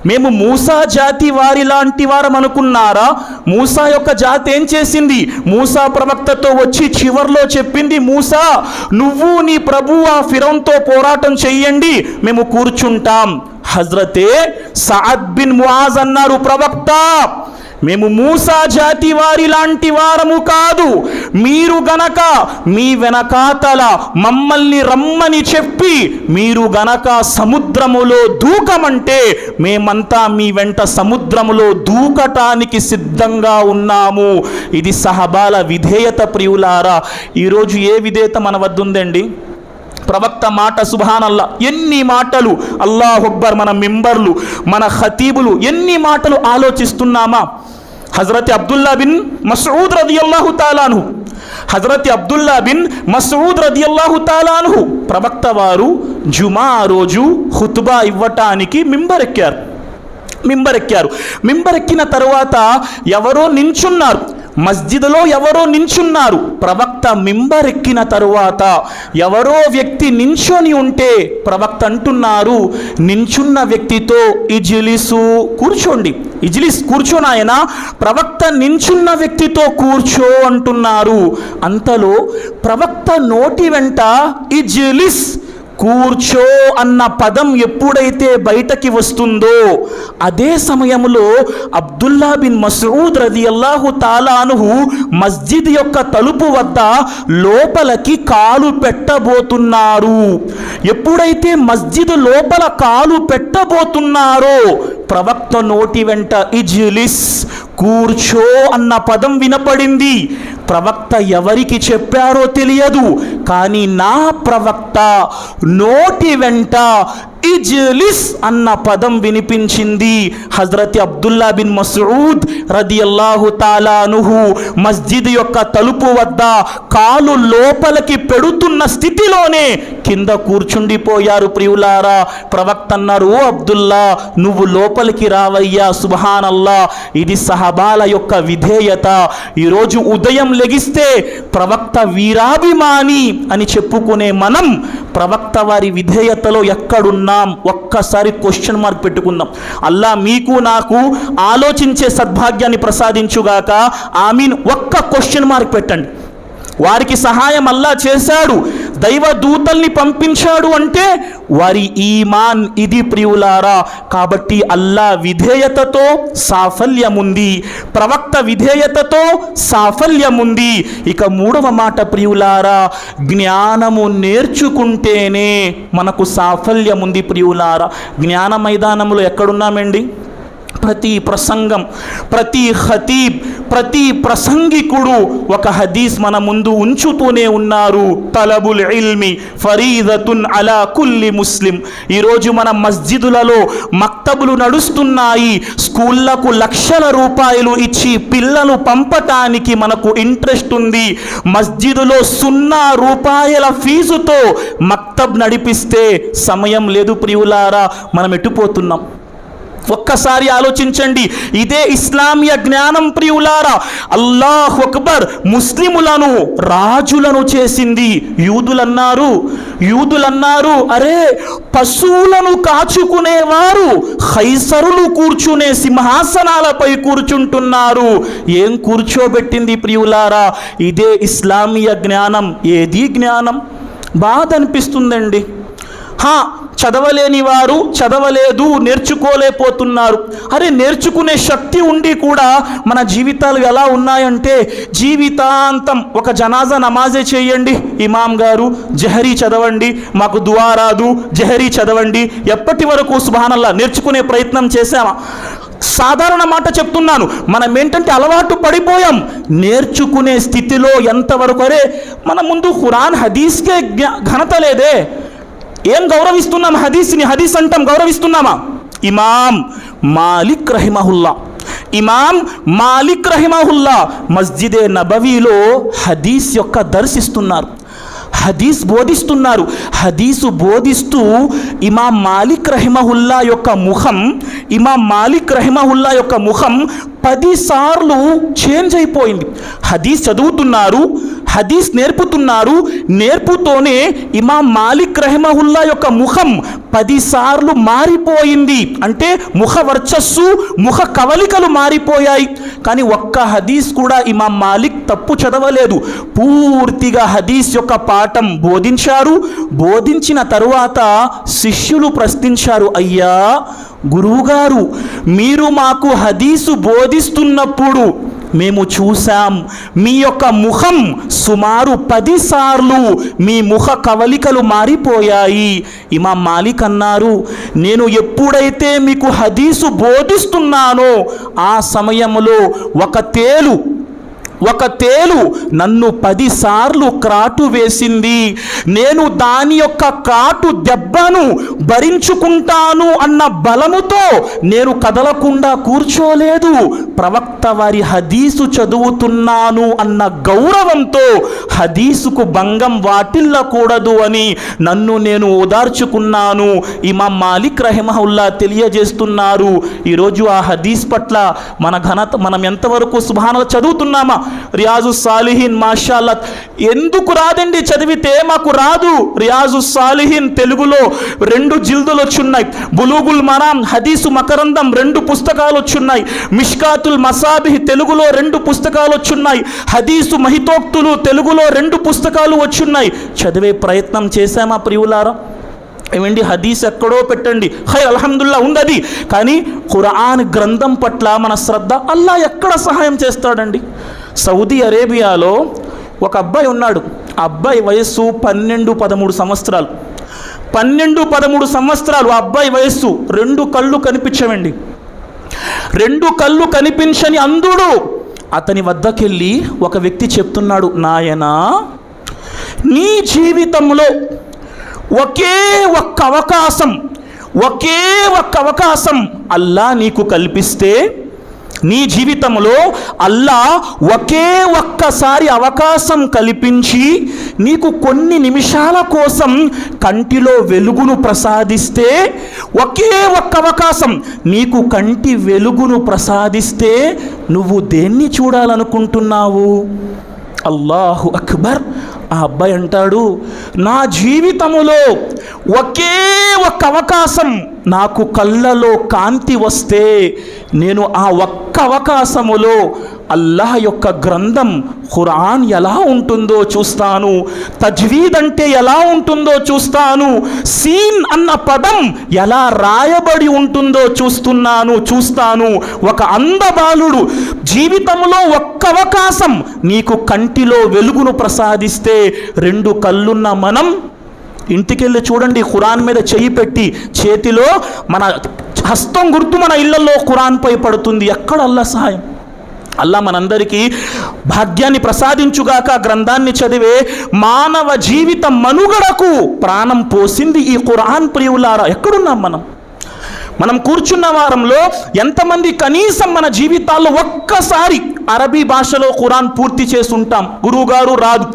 Speaker 1: మేము మూసా జాతి వారి లాంటి వారం అనుకున్నారా? మూసా యొక్క జాతి ఏం చేసింది? మూసా ప్రవక్తతో వచ్చి చివర్లో చెప్పింది, మూసా నువ్వు నీ ప్రభు ఆ ఫిరౌన్తో పోరాటం చెయ్యండి, మేము కూర్చుంటాం. హజరతే సఅద్ బిన్ ముఆజ్ అన్నారు, ప్రవక్త మేము మూసా జాతి వారి లాంటి వారము కాదు. మీరు గనక మీ వెనకాతల మమ్మల్ని రమ్మని చెప్పి మీరు గనక సముద్రములో దూకమంటే మేమంతా మీ వెంట సముద్రములో దూకటానికి సిద్ధంగా ఉన్నాము. ఇది సహబాల విధేయత. ప్రియులారా, ఈరోజు ఏ విధేయత మన వద్ద ఉందండి? ప్రవక్త మాట సుబ్హానల్లా, ఎన్ని మాటలు! అల్లాహు అక్బర్! మన మెంబర్లు, మన ఖతీబులు ఎన్ని మాటలు ఆలోచిస్తున్నామా? హజరత్ అబ్దుల్లా బిన్ మస్ఊద్ రదియల్లాహు తాలా అన్హు, హజరత్ అబ్దుల్లా బిన్ మస్ఊద్ రదియల్లాహు తాలా అన్హు ప్రవక్త వారు జుమా రోజు ఖుతుబా ఇవ్వటానికి మింబర్ ఎక్కారు. మింబర్ ఎక్కిన తరువాత ఎవరో నించున్నారు, మస్జిద్లో ఎవరో నించున్నారు. ప్రవక్త మింబర్ ఎక్కిన తరువాత ఎవరో వ్యక్తి నించొని ఉంటే ప్రవక్త అంటున్నారు, నించున్న వ్యక్తితో ఇజ్లిసు, కూర్చోండి, ఇజ్లిస్ కూర్చోనాయన. ప్రవక్త నించున్న వ్యక్తితో కూర్చో అంటున్నారు. అంతలో ప్రవక్త నోటి వెంట ఇజ్లిస్, కూర్చో అన్న పదం ఎప్పుడైతే బయటకి వస్తుందో అదే సమయంలో అబ్దుల్లా బిన్ మస్ఊద్ రదియల్లాహు తాలా అన్హు మస్జిద్ యొక్క తలుపు వద్ద లోపలికి కాలు పెట్టబోతున్నారు. ఎప్పుడైతే మస్జిద్ లోపల కాలు పెట్టబోతున్నారో ప్రవక్త నోటి వెంట ఇజ్లిస్, కూర్చో అన్న పదం వినపడింది. ప్రవక్త ఎవరికి చెప్పారో తెలియదు, కానీ నా ప్రవక్త నోటి వెంట ఇజ్లిస్ అన్న పదం వినిపించింది. హజరత్ అబ్దుల్లా బిన్ మస్ఊద్ రదియల్లాహు తాలా అన్హు మస్జిద్ యొక్క తలుపు వద్ద కాలు లోపలికి పెడుతున్న స్థితిలోనే కింద కూర్చుండిపోయారు. ప్రియులారా, ప్రవక్త అన్నారు, ఓ అబ్దుల్లా నువ్వు లోపలికి రావయ్యా. సుబ్హానల్లా, ఇది సహబాల యొక్క విధేయత. ఈరోజు ఉదయం లెగిస్తే ప్రవక్త వీరాభిమాని అని చెప్పుకునే మనం ప్రవక్త వారి విధేయతలో ఎక్కడున్నాం? ఒక్కసారి క్వశ్చన్ మార్క్ పెట్టుకుందాం. అల్లా మీకు నాకు ఆలోచించే సద్భాగ్యాన్ని ప్రసాదించుగాక. ఆమీన్. ఒక్క క్వశ్చన్ మార్క్ పెట్టండి. వారికి సహాయం అల్లా చేశాడు, దైవ దూతల్ని పంపించాడు అంటే వారి ఈమాన్ ఇది. ప్రియులారా, కాబట్టి అల్లా విధేయతతో సాఫల్యముంది, ప్రవక్త విధేయతతో సాఫల్యముంది. ఇక మూడవ మాట ప్రియులారా, జ్ఞానము నేర్చుకుంటేనే మనకు సాఫల్యముంది. ప్రియులారా, జ్ఞాన మైదానంలో ఎక్కడున్నామండి? ప్రతి ప్రసంగం, ప్రతి ఖతీబ్, ప్రతి ప్రసంగికుడు ఒక హదీస్ మన ముందు ఉంచుతూనే ఉన్నారు. తలబుల్ ఇల్మి ఫరీదతున్ అలా కుల్లి ముస్లిం. ఈరోజు మన మస్జిదులలో మక్తబులు నడుస్తున్నాయి. స్కూళ్లకు లక్షల రూపాయలు ఇచ్చి పిల్లలు పంపటానికి మనకు ఇంట్రెస్ట్ ఉంది. మస్జిదులో 0 రూపాయల ఫీజుతో మక్తబ్ నడిపిస్తే సమయం లేదు ప్రియులారా. మనం ఎటుపోతున్నాం? ఒక్కసారి ఆలోచించండి. ఇదే ఇస్లామీయ జ్ఞానం ప్రియులారా. అల్లాహు అక్బర్. ముస్లిములను రాజులను చేసింది. యూదులన్నారు అరే పశువులను కాచుకునేవారు ఖైసరులు కూర్చునే సింహాసనాలపై కూర్చుంటున్నారు. ఏం కూర్చోబెట్టింది ప్రియులారా? ఇదే ఇస్లామీయ జ్ఞానం. ఏది జ్ఞానం? బాధ అనిపిస్తుందండి. చదవలేని వారు చదవలేదు, నేర్చుకోలేకపోతున్నారు. అరే నేర్చుకునే శక్తి ఉండి కూడా మన జీవితాలు ఎలా ఉన్నాయంటే, జీవితాంతం ఒక జనాజా నమాజే చేయండి, ఇమాం గారు జహరీ చదవండి, మాకు దుఆ రాదు, జహరీ చదవండి. ఎప్పటి వరకు సుబ్హానల్లా నేర్చుకునే ప్రయత్నం చేశామా? సాధారణ మాట చెప్తున్నాను. మనం ఏంటంటే అలవాటు పడిపోయాం. నేర్చుకునే స్థితిలో ఎంతవరకు? అరే మన ముందు ఖురాన్ హదీస్కే ఘనత లేదే. ఏం గౌరవిస్తున్నాం హదీస్ని? హదీస్ అంటాం, గౌరవిస్తున్నామా? ఇమాం మాలిక్ రహిమహుల్లా మస్జిదే నబవీలో హదీస్ యొక్క దర్శిస్తున్నారు, హదీస్ బోధిస్తున్నారు. హదీసు బోధిస్తూ ఇమాం మాలిక్ రహిమహుల్లా యొక్క ముఖం 10 సార్లు చేంజ్ అయిపోయింది. హదీస్ చదువుతున్నారు, హదీస్ నేర్పుతున్నారు. నేర్పుతోనే ఇమాం మాలిక్ రహిమహుల్లా యొక్క ముఖం 10 సార్లు మారిపోయింది. అంటే ముఖ వర్చస్సు, ముఖ కవలికలు మారిపోయాయి. కానీ ఒక్క హదీస్ కూడా ఇమాం మాలిక్ తప్పు చదవలేదు. పూర్తిగా హదీస్ యొక్క పాఠం బోధించారు. బోధించిన తరువాత శిష్యులు ప్రశ్నించారు, అయ్యా గురువుగారు, మీరు మాకు హదీసు బోధిస్తున్నప్పుడు మేము చూసాం మీ యొక్క ముఖం సుమారు 10 సార్లు మీ ముఖ కవలికలు మారిపోయాయి. ఇమాం మాలిక్ అన్నారు, నేను ఎప్పుడైతే మీకు హదీసు బోధిస్తున్నానో ఆ సమయంలో ఒక తేలు నన్ను 10 సార్లు క్రాటు వేసింది. నేను దాని యొక్క కాటు దెబ్బను భరించుకుంటాను అన్న బలముతో నేను కదలకుండా కూర్చోలేదు. ప్రవక్త వారి హదీసు చదువుతున్నాను అన్న గౌరవంతో హదీసుకు భంగం వాటిల్లకూడదు అని నన్ను నేను ఓదార్చుకున్నాను. ఇమాం మాలిక్ రహిమహుల్లా తెలియజేస్తున్నారు. ఈరోజు ఆ హదీస్ పట్ల మన ఘనత, మనం ఎంతవరకు సుబ్హానల్లాహ్ చదువుతున్నామా? రియాజు సాలిహీన్ మాషాల్లా ఎందుకు రాదండి? చదివితే మాకు రాదు. రియాజు సాలిహీన్ తెలుగులో 2 జిల్దులు వచ్చున్నాయి. బులూగుల్ మరామ్ హదీసు మకరందం 2 పుస్తకాలు వచ్చున్నాయి. మిష్కాతుల్ మసాబిహ్ తెలుగులో 2 పుస్తకాలు వచ్చున్నాయి. హదీసు మహితోక్తులు తెలుగులో 2 పుస్తకాలు వచ్చున్నాయి. చదివే ప్రయత్నం చేశామా ప్రియులారా? ఏమండి హదీస్ ఎక్కడో పెట్టండి, అల్హమ్దుల్లా ఉంది. కానీ ఖురాన్ గ్రంథం పట్ల మన శ్రద్ధ అల్లా ఎక్కడ సహాయం చేస్తాడండి? సౌదీ అరేబియాలో ఒక అబ్బాయి ఉన్నాడు. ఆ అబ్బాయి వయస్సు 12-13 సంవత్సరాలు. 12-13 సంవత్సరాలు ఆ అబ్బాయి వయస్సు. 2 కళ్ళు కనిపించవండి. 2 కళ్ళు కనిపించని అంధుడు. అతని వద్దకెళ్ళి ఒక వ్యక్తి చెప్తున్నాడు, నాయనా నీ జీవితంలో ఒకే ఒక్క అవకాశం అల్లా నీకు కల్పిస్తే, నీ జీవితంలో అల్లా ఒకే ఒక్కసారి అవకాశం కల్పించి నీకు కొన్ని నిమిషాల కోసం కంటిలో వెలుగును ప్రసాదిస్తే, ఒకే ఒక్క అవకాశం నీకు కంటి వెలుగును ప్రసాదిస్తే నువ్వు దేన్ని చూడాలనుకుంటున్నావు? అల్లాహు అక్బర్. ఆ అబ్బాయి అంటాడు, నా జీవితములో ఒకే ఒక్క అవకాశం నాకు కళ్ళలో కాంతి వస్తే నేను ఆ ఒక్క అవకాశములో అల్లాహ్ యొక్క గ్రంథం ఖురాన్ ఎలా ఉంటుందో చూస్తాను, తజ్వీద్ అంటే ఎలా ఉంటుందో చూస్తాను, సీన్ అన్న పదం ఎలా రాయబడి ఉంటుందో చూస్తాను. ఒక అందబాలుడు జీవితంలో ఒక్క అవకాశం నీకు కంటిలో వెలుగును ప్రసాదిస్తే, 2 కళ్ళున్న మనం ఇంటికెళ్ళి చూడండి, ఖురాన్ మీద చెయ్యి పెట్టి చేతిలో మన హస్తం గుర్తు మన ఇళ్లలో ఖురాన్పై పడుతుంది. ఎక్కడ అల్లా సహాయం? అల్లా మనందరికీ భాగ్యాన్ని ప్రసాదించుగాక. గ్రంథాన్ని చదివే మానవ జీవిత మనుగడకు ప్రాణం పోసింది ఈ ఖురాన్. ప్రియులారా, ఎక్కడున్నాం మనం కూర్చున్న వారంలో ఎంతమంది కనీసం మన జీవితాల్లో ఒక్కసారి అరబీ భాషలో ఖురాన్ పూర్తి చేసి ఉంటాం? గురువుగారు రాదు,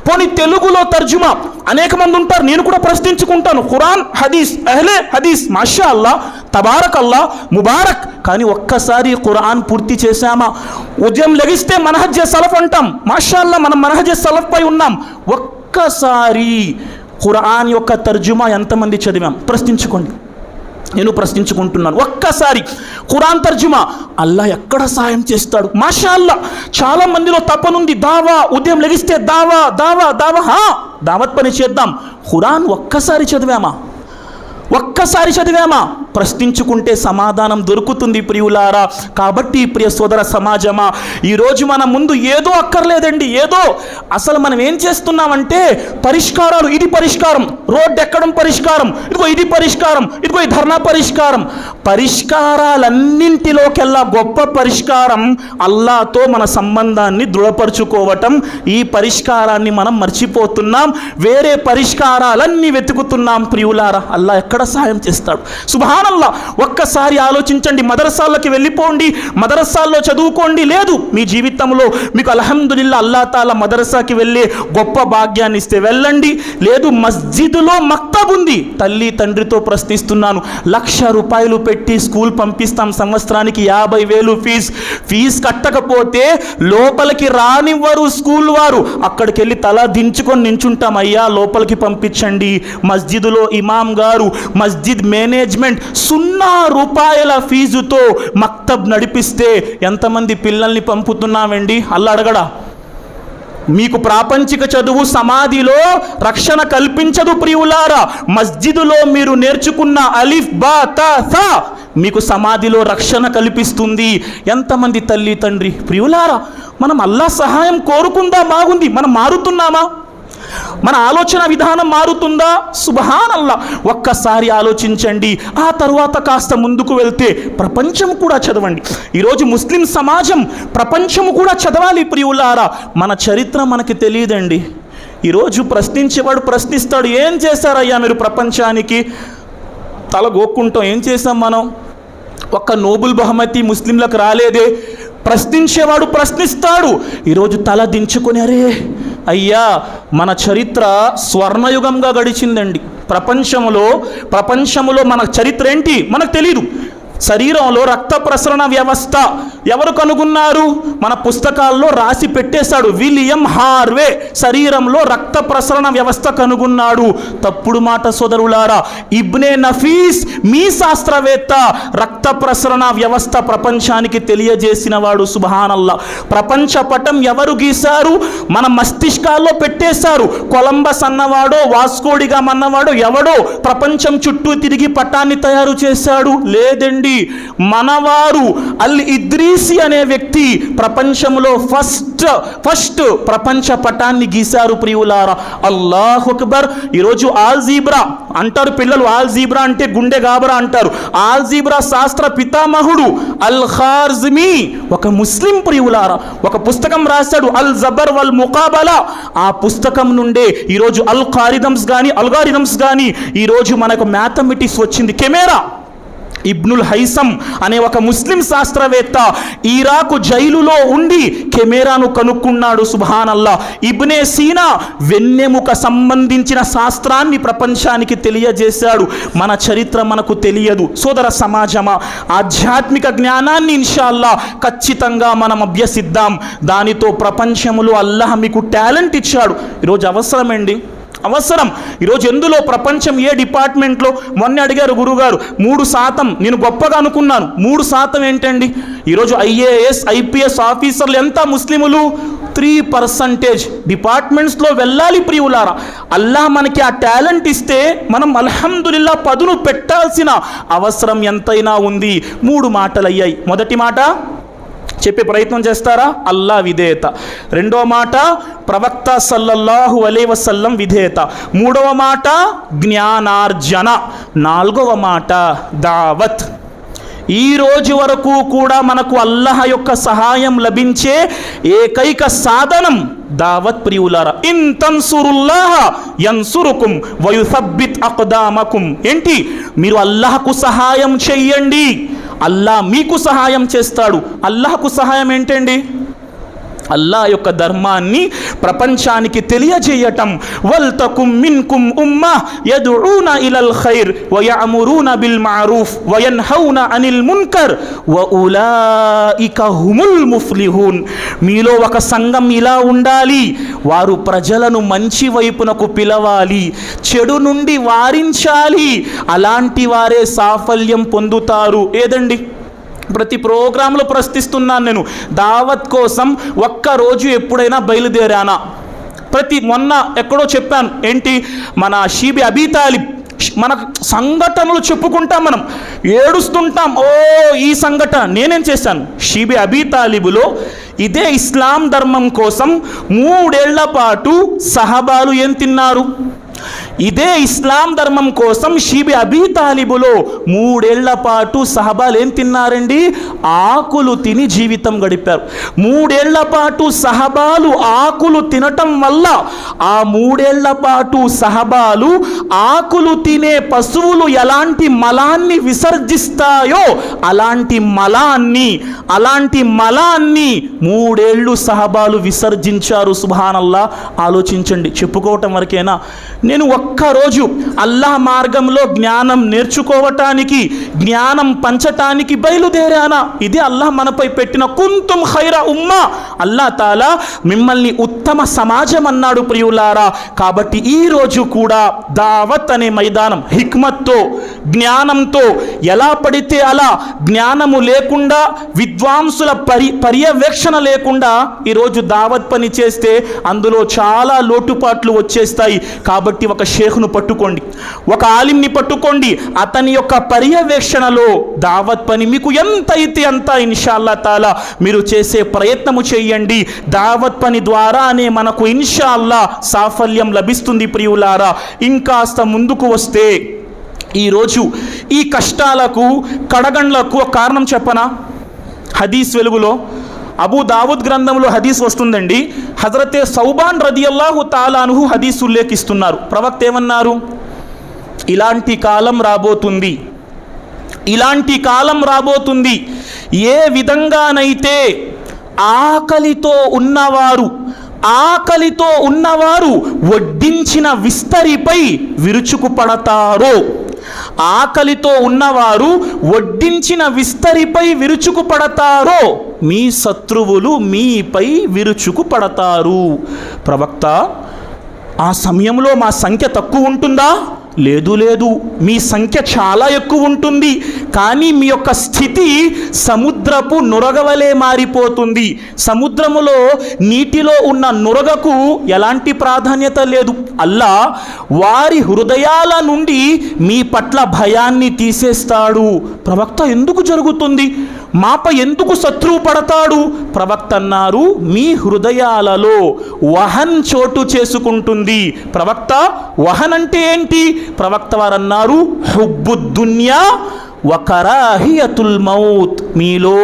Speaker 1: పోనీ తెలుగులో తర్జుమా. అనేక మంది ఉంటారు, నేను కూడా ప్రశ్నించుకుంటాను. ఖురాన్ హదీస్, అహ్లే హదీస్, మాషా అల్లా, తబారక్ అల్లా, ముబారక్. కానీ ఒక్కసారి ఖురాన్ పూర్తి చేశామా? ఉదయం లెగిస్తే మనహజ్ సలఫ్ అంటాం, మాషా అల్లా, మనం మనహజ్ సలఫ్ పై ఉన్నాం. ఒక్కసారి ఖురాన్ యొక్క తర్జుమా ఎంతమంది చదివాం? ప్రశ్నించుకోండి. నేను ప్రశ్నించుకుంటున్నాను. ఒక్కసారి ఖురాన్ తర్జుమా అల్లా ఎక్కడ సాయం చేస్తాడు? మాషా అల్లా, చాలా మందిలో తపనుంది. దావా, ఉదయం లెగిస్తే దావా దావా దావా, దావత్ పని చేద్దాం. ఖురాన్ ఒక్కసారి చదివామా? ప్రశ్నించుకుంటే సమాధానం దొరుకుతుంది ప్రియులారా. కాబట్టి ప్రియ సోదర సమాజమా, ఈరోజు మన ముందు ఏదో అక్కర్లేదండి, ఏదో. అసలు మనం ఏం చేస్తున్నామంటే పరిష్కారాలు, ఇది పరిష్కారం, రోడ్డు ఎక్కడం పరిష్కారం, ఇదిగో ఇది పరిష్కారం, ఇదిగో ఈ ధర్నా పరిష్కారం. పరిష్కారాలన్నింటిలోకెల్లా గొప్ప పరిష్కారం అల్లాతో మన సంబంధాన్ని దృఢపరుచుకోవటం. ఈ పరిష్కారాన్ని మనం మర్చిపోతున్నాం, వేరే పరిష్కారాలన్నీ వెతుకుతున్నాం. ప్రియులారా, అల్లా ఎక్కడ సహాయం చేస్తాడు? సుబ్హానల్లా. ఒక్కసారి ఆలోచించండి. మదరసాల్లోకి వెళ్ళిపోండి, మదరసాల్లో చదువుకోండి. లేదు, మీ జీవితంలో మీకు అల్హమ్దులిల్లా అల్లా తాలా మదరసాకి వెళ్ళే గొప్ప భాగ్యాన్ని ఇస్తే వెళ్ళండి. లేదు, మస్జిద్లో మక్తబ్ ఉంది. తల్లి తండ్రితో ప్రశ్నిస్తున్నాను, 1,00,000 రూపాయలు పెట్టి స్కూల్ పంపిస్తాం, సంవత్సరానికి 50,000 ఫీజు కట్టకపోతే లోపలికి రానివ్వరు స్కూల్ వారు. అక్కడికి వెళ్ళి తల దించుకొని నించుంటాం, అయ్యా లోపలికి పంపించండి. మస్జిద్లో ఇమాం గారు, మస్జిద్ మేనేజ్మెంట్ 0 రూపాయల ఫీజుతో మక్తబ్ నడిపిస్తే ఎంతమంది పిల్లల్ని పంపుతున్నామండి? అల్లా అడగడా? మీకు ప్రాపంచిక చదువు సమాధిలో రక్షణ కల్పించదు ప్రియులారా. మస్జిదులో మీరు నేర్చుకున్న అలిఫ్ బా తా సా మీకు సమాధిలో రక్షణ కల్పిస్తుంది. ఎంతమంది తల్లి తండ్రి? ప్రియులారా, మనం అల్లా సహాయం కోరుకుందా? బాగుంది. మనం మారుతున్నామా? మన ఆలోచన విధానం మారుతుందా? సుబ్హానల్లా. ఒక్కసారి ఆలోచించండి. ఆ తరువాత కాస్త ముందుకు వెళ్తే ప్రపంచం కూడా చదవండి. ఈరోజు ముస్లిం సమాజం ప్రపంచము కూడా చదవాలి ప్రియులారా. మన చరిత్ర మనకి తెలియదండి. ఈరోజు ప్రశ్నించేవాడు ప్రశ్నిస్తాడు, ఏం చేశారయ్యా మీరు ప్రపంచానికి? తల గోక్కుంటాం, ఏం చేశాం మనం? ఒక్క నోబెల్ బహుమతి ముస్లింలకు రాలేదే. ప్రశ్నించేవాడు ప్రశ్నిస్తాడు. ఈరోజు తల దించుకొని, అరే అయ్యా, మన చరిత్ర స్వర్ణయుగంగా గడిచిందండి. ప్రపంచంలో మన చరిత్ర ఏంటి మనకు తెలీదు. శరీరంలో రక్త ప్రసరణ వ్యవస్థ ఎవరు కనుగొన్నారు? మన పుస్తకాల్లో రాసి పెట్టేశాడు, విలియం హార్వే శరీరంలో రక్త ప్రసరణ వ్యవస్థ కనుగొన్నాడు. తప్పుడు మాట సోదరులారా. ఇబ్నే నఫీస్ మీ శాస్త్రవేత్త రక్త ప్రసరణ వ్యవస్థ ప్రపంచానికి తెలియజేసిన వాడు. సుబ్హానల్లా. ప్రపంచ పటం ఎవరు గీశారు? మన మస్తిష్కాల్లో పెట్టేశారు. కొలంబస్ అన్నవాడో, వాస్కోడిగామ్ అన్నవాడో ఎవడో ప్రపంచం చుట్టూ తిరిగి పటాన్ని తయారు చేశాడు? లేదండి, మనవారు అల్ ఇద్రీసి అనే వ్యక్తి ప్రపంచంలో ఫస్ట్ ప్రపంచ పటాన్ని గీశారు ప్రియులారా. అల్లాహు అక్బర్. ఈరోజు ఆల్జీబ్రా అంటారు పిల్లలు, ఆల్జీబ్రా అంటే గుండె గాబరా అంటారు. ఆల్జీబ్రా శాస్త్ర పితామహుడు అల్ ఖార్జ్మీ ఒక ముస్లిం ప్రియులారా. ఒక పుస్తకం రాశాడు, అల్ జబర్ వల్ ముకాబలా. ఆ పుస్తకం నుండే ఈరోజు అల్గారిథమ్స్ కానీ ఈరోజు మనకు మ్యాథమెటిక్స్ వచ్చింది. కెమెరా ఇబ్నుల్ హైసం అనే ఒక ముస్లిం శాస్త్రవేత్త ఇరాకు జైలులో ఉండి కెమెరాను కనుక్కున్నాడు. సుబ్హానల్లా. ఇబ్నే సీనా వెన్నెముక సంబంధించిన శాస్త్రాన్ని ప్రపంచానికి తెలియజేశాడు. మన చరిత్ర మనకు తెలియదు. సోదర సమాజమా, ఆధ్యాత్మిక జ్ఞానాన్ని ఇన్షాల్లా ఖచ్చితంగా మనం అభ్యసిద్దాం. దానితో ప్రపంచంలో అల్లాహ్ మీకు టాలెంట్ ఇచ్చాడు. ఈరోజు అవసరమండి, అవసరం. ఈరోజు ఎందులో ప్రపంచం ఏ డిపార్ట్మెంట్లో? మొన్న అడిగారు గురుగారు, 3% నేను గొప్పగా అనుకున్నాను. 3% ఏంటండి? ఈరోజు IAS IPS ఆఫీసర్లు ఎంత? ముస్లిములు 3%. డిపార్ట్మెంట్స్లో వెళ్ళాలి ప్రియులారా. అల్లాహ్ మనకి ఆ టాలెంట్ ఇస్తే మనం అల్హమ్దులిల్లా పదును పెట్టాల్సిన అవసరం ఎంతైనా ఉంది. 3 మాటలు అయ్యాయి. మొదటి మాట చెప్పే ప్రయత్నం చేస్తారా? అల్లా విధేయత. రెండవ మాట ప్రవక్త సల్లల్లాహు అలైహి వసల్లం విధేయత. మూడవ మాట జ్ఞానార్జన. నాలుగవ మాట దావత్. ఈ రోజు వరకు కూడా మనకు అల్లాహ్ యొక్క సహాయం లభించే ఏకైక సాధనం దావత్ ప్రియులారా. ఇన్ తన్సురుల్లాహ యన్సురుకుం వయుసబ్బిత్ అక్దామకుం. ఏంటి? మీరు అల్లాహకు సహాయం చెయ్యండి, అల్లాహ్ మీకు సహాయం చేస్తాడు. అల్లాహకు సహాయం ఏంటండి? అల్లాహ్ యొక్క ధర్మాన్ని ప్రపంచానికి తెలియజేయటం. వల్తకుం మిన్కుం ఉమ్మా యదుఊన ఇలల్ ఖైర్ వయఅమురూన బిల్ మఅరూఫ్ వయన్హౌన అనిల్ మున్కర్ వఉలాయిక హుముల్ ముఫ్లిహూన్. మీలో ఒక సంఘం ఇలా ఉండాలి, వారు ప్రజలను మంచి వైపునకు పిలవాలి, చెడు నుండి వారించాలి. అలాంటి వారే సాఫల్యం పొందుతారు. ఏదండి? ప్రతి ప్రోగ్రాంలో ప్రశ్నిస్తున్నాను నేను, దావత్ కోసం ఒక్కరోజు ఎప్పుడైనా బయలుదేరానా? మొన్న ఎక్కడో చెప్పాను, ఏంటి, మన షీబి అబీ తాలిబ్, మన సంఘటనలు చెప్పుకుంటాం, మనం ఏడుస్తుంటాం, ఓ ఈ సంఘటన నేనేం చేశాను. షీబి అబీ తాలిబులో ఇదే ఇస్లాం ధర్మం కోసం 3 ఏళ్ల పాటు సహబాలు ఏం తిన్నారు? ఇదే ఇస్లాం ధర్మం కోసం షీబి అబీ తాలిబులో 3 ఏళ్ల పాటు సహబాలు ఏం తిన్నారండి? ఆకులు తిని జీవితం గడిపారు. 3 ఏళ్ల పాటు సహబాలు ఆకులు తినటం వల్ల ఆ 3 ఏళ్ల పాటు సహబాలు ఆకులు తినే పశువులు ఎలాంటి మలాన్ని విసర్జిస్తాయో అలాంటి మలాన్ని 3 ఏళ్ళు సహబాలు విసర్జించారు. సుబ్హానల్లాహ్. ఆలోచించండి. చెప్పుకోవటం వరకేనా? నేను ఒక్కరోజు అల్లాహ్ మార్గంలో జ్ఞానం నేర్చుకోవటానికి, జ్ఞానం పంచటానికి బయలుదేరానా? ఇది అల్లాహ్ మనపై పెట్టిన కుంతుం ఖైర ఉమ్మా. అల్లాహ్ తాలా మిమ్మల్ని ఉత్తమ సమాజం అన్నాడు ప్రియులారా. కాబట్టి ఈరోజు కూడా దావత్ అనే మైదానం హిక్మత్తో, జ్ఞానంతో, ఎలా పడితే అలా జ్ఞానము లేకుండా, విద్వాంసుల పర్యవేక్షణ లేకుండా ఈరోజు దావత్ పని చేస్తే అందులో చాలా లోటుపాట్లు వచ్చేస్తాయి. కాబట్టి ఒక షేఖ్ను పట్టుకోండి, ఒక ఆలింని పట్టుకోండి, అతని యొక్క పర్యవేక్షణలో దావత్ పని మీకు ఎంత అయితే అంత ఇన్షాల్లా తాలా మీరు చేసే ప్రయత్నము చేయండి. దావత్ పని ద్వారానే మనకు ఇన్షాల్లా సాఫల్యం లభిస్తుంది ప్రియులారా. ఇంకాస్త ముందుకు వస్తే ఈరోజు ఈ కష్టాలకు, కడగండ్లకు ఒక కారణం చెప్పనా? హదీస్ వెలుగులో అబూ దావుద్ గ్రంథంలో హదీస్ వస్తుందండి. హజరతే సౌబాన్ రదియల్లాహు తాలా అన్హు హదీస్ ఉల్లేఖిస్తున్నారు. ప్రవక్త ఏమన్నారు? ఇలాంటి కాలం రాబోతుంది, ఏ విధంగానైతే ఆకలితో ఉన్నవారు వడ్డించిన విస్తరిపై విరుచుకుపడతారో, ఆకలితో ఉన్నవారు వడ్డించిన విస్తరిపై విరుచుకుపడతారో మీ శత్రువులు మీపై విరుచుకుపడతారు. ప్రవక్త, ఆ సమయంలో మా సంఖ్య తక్కువ ఉంటుందా? లేదు, మీ సంఖ్య చాలా ఎక్కువ ఉంటుంది. కానీ మీ యొక్క స్థితి సముద్రపు నురగవలే మారిపోతుంది. సముద్రములో నీటిలో ఉన్న నురగకు ఎలాంటి ప్రాధాన్యత లేదు. అల్లాహ్ వారి హృదయాల నుండి మీ పట్ల భయాన్ని తీసేస్తాడు. ప్రవక్త, ఎందుకు జరుగుతుంది? మాపై ఎందుకు శత్రువు పడతాడు? ప్రవక్త అన్నారు, మీ హృదయాలలో వహన్ చోటు చేసుకుంటుంది. ప్రవక్త, వహన్ అంటే ఏంటి? ప్రవక్త వారు అన్నారు, హుబ్బుద్ దున్యా వకరాహియతుల్ మౌత్. మీలో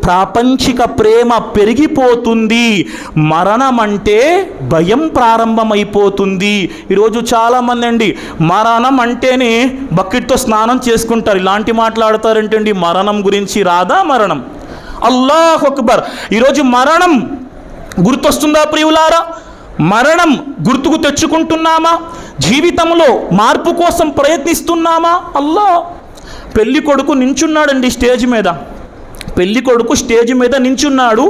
Speaker 1: ప్రాపంచిక ప్రేమ పెరిగిపోతుంది, మరణం అంటే భయం ప్రారంభమైపోతుంది. ఈరోజు చాలామంది అండి మరణం అంటేనే బకెట్తో స్నానం చేసుకుంటారు. ఇలాంటి మాట్లాడతారంటండి. మరణం గురించి రాదా? మరణం, అల్లాహు అక్బర్. ఈరోజు మరణం గుర్తొస్తుందా ప్రియులారా? మరణం గుర్తుకు తెచ్చుకుంటున్నామా? జీవితంలో మార్పు కోసం ప్రయత్నిస్తున్నామా? అల్లాహ్. పెళ్లి కొడుకు నించున్నాడండి స్టేజ్ మీద, నించున్నాడు.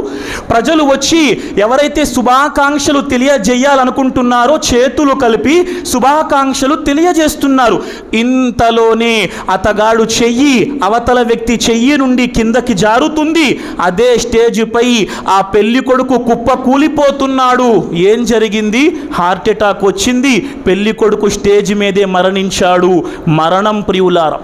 Speaker 1: ప్రజలు వచ్చి ఎవరైతే శుభాకాంక్షలు తెలియజేయాలనుకుంటున్నారో చేతులు కలిపి శుభాకాంక్షలు తెలియజేస్తున్నారు. ఇంతలోనే అతగాడు చెయ్యి అవతల వ్యక్తి చెయ్యి నుండి కిందకి జారుతుంది. అదే స్టేజ్ పై ఆ పెళ్లి కొడుకు కుప్ప కూలిపోతున్నాడు. ఏం జరిగింది? హార్ట్ అటాక్ వచ్చింది. పెళ్లి కొడుకు స్టేజ్ మీదే మరణించాడు. మరణం ప్రియులారా.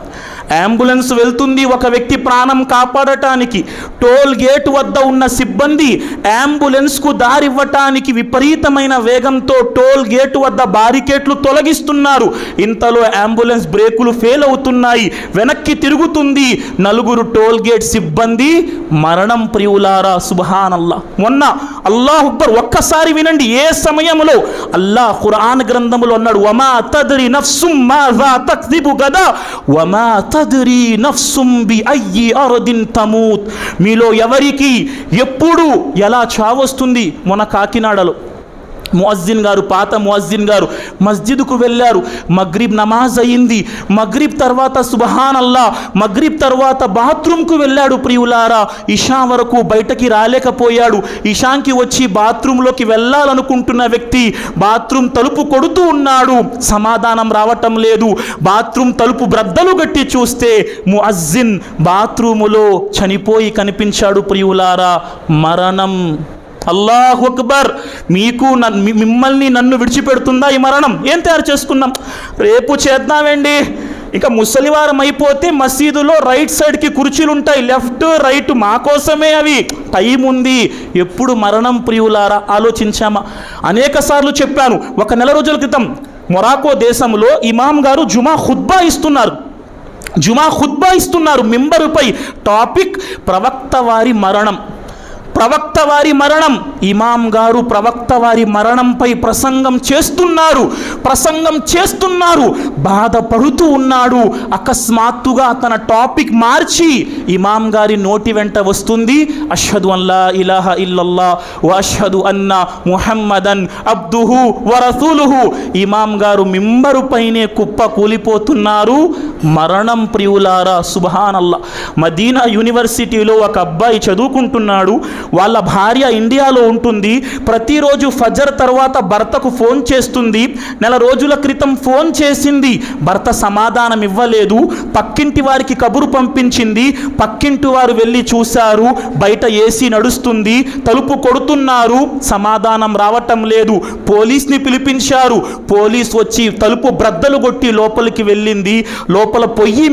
Speaker 1: అంబులెన్స్ వెళ్తుంది ఒక వ్యక్తి ప్రాణం కాపాడటానికి. టోల్ గేట్ వద్ద ఉన్న సిబ్బంది అంబులెన్స్కు దారివ్వటానికి విపరీతమైన వేగంతో టోల్ గేట్ వద్ద బారికేట్లు తొలగిస్తున్నారు. ఇంతలో అంబులెన్స్ బ్రేకులు ఫెయిల్ అవుతున్నాయి, వెనక్కి తిరుగుతుంది. 4 టోల్ గేట్ సిబ్బంది మరణం ప్రియులారా. సుబ్హానల్లా. మొన్న అల్లాహు అక్బర్, ఒక్కసారి వినండి ఏ సమయంలో. అల్లాహ్ ఖురాన్ గ్రంథంలో అన్నాడు, వమా తద్రి నఫ్సుం మాజా తక్సిబు గదా వమా తద్రి నఫ్సుం బి అయ్యి అర్దిన్ తమూత్. మీలో ఎవరికి ఎప్పుడు ఎలా చావొస్తుంది. మొన్న కాకినాడలో ముఅజ్జిన్ గారు, పాత ముఅజ్జిన్ గారు మస్జిద్కు వెళ్ళారు. మగ్రిబ్ నమాజ్ అయింది. మగ్రిబ్ తర్వాత సుబ్హానల్లా, మగ్రిబ్ తర్వాత బాత్రూమ్కు వెళ్ళాడు ప్రియులారా. ఇషా వరకు బయటకి రాలేకపోయాడు. ఇషాంకి వచ్చి బాత్రూంలోకి వెళ్ళాలనుకుంటున్న వ్యక్తి బాత్రూమ్ తలుపు కొడుతూ ఉన్నాడు, సమాధానం రావటం లేదు. బాత్రూమ్ తలుపు బ్రద్దలు గట్టి చూస్తే ముఅజ్జిన్ బాత్రూములో చనిపోయి కనిపించాడు ప్రియులారా. మరణం. అల్లాహు అక్బర్. మిమ్మల్ని నన్ను విడిచిపెడుతుందా ఈ మరణం? ఏం తయారు చేసుకున్నాం, రేపు చేద్దామండి. ఇంకా ముసలివారం అయిపోతే మసీదులో రైట్ సైడ్కి కుర్చీలు ఉంటాయి, లెఫ్ట్ రైట్ మా కోసమే, అవి టైం ఉంది. ఎప్పుడు మరణం ప్రియులారా? ఆలోచించామా? అనేక సార్లు చెప్పాను. ఒక నెల రోజుల క్రితం మొరాకో దేశంలో ఇమాం గారు జుమా ఖుత్బా ఇస్తున్నారు మింబరుపై. టాపిక్ ప్రవక్త వారి మరణం. ఇమాం గారు ప్రవక్త వారి మరణంపై ప్రసంగం చేస్తున్నారు, బాధపడుతూ ఉన్నాడు. అకస్మాత్తుగా తన టాపిక్ మార్చి ఇమాం గారి నోటి వెంట వస్తుంది, అష్హదు అల్లా ఇలాహ ఇల్లల్లాహ్ వ అష్హదు అన్న ముహమ్మదన్ అబ్దుహు వ రసూలుహు. ఇమాం గారు మింబరుపైనే కుప్ప కూలిపోతున్నారు. మరణం ప్రియులారా. సుబ్హానల్లా. మదీనా యూనివర్సిటీలో ఒక అబ్బాయి చదువుకుంటున్నాడు. వాళ్ళ భార్య ఇండియాలో ఉంటుంది. ప్రతిరోజు ఫజర్ తర్వాత భర్తకు ఫోన్ చేస్తుంది. నెల రోజుల క్రితం ఫోన్ చేసింది, భర్త సమాధానం ఇవ్వలేదు. పక్కింటి వారికి కబురు పంపించింది. పక్కింటి వారు వెళ్ళి చూశారు, బయట ఏసీ నడుస్తుంది, తలుపు కొడుతున్నారు, సమాధానం రావటం లేదు. పోలీస్ని పిలిపించారు. పోలీస్ వచ్చి తలుపు బ్రద్దలు కొట్టి లోపలికి వెళ్ళింది. లోపల పొయ్యి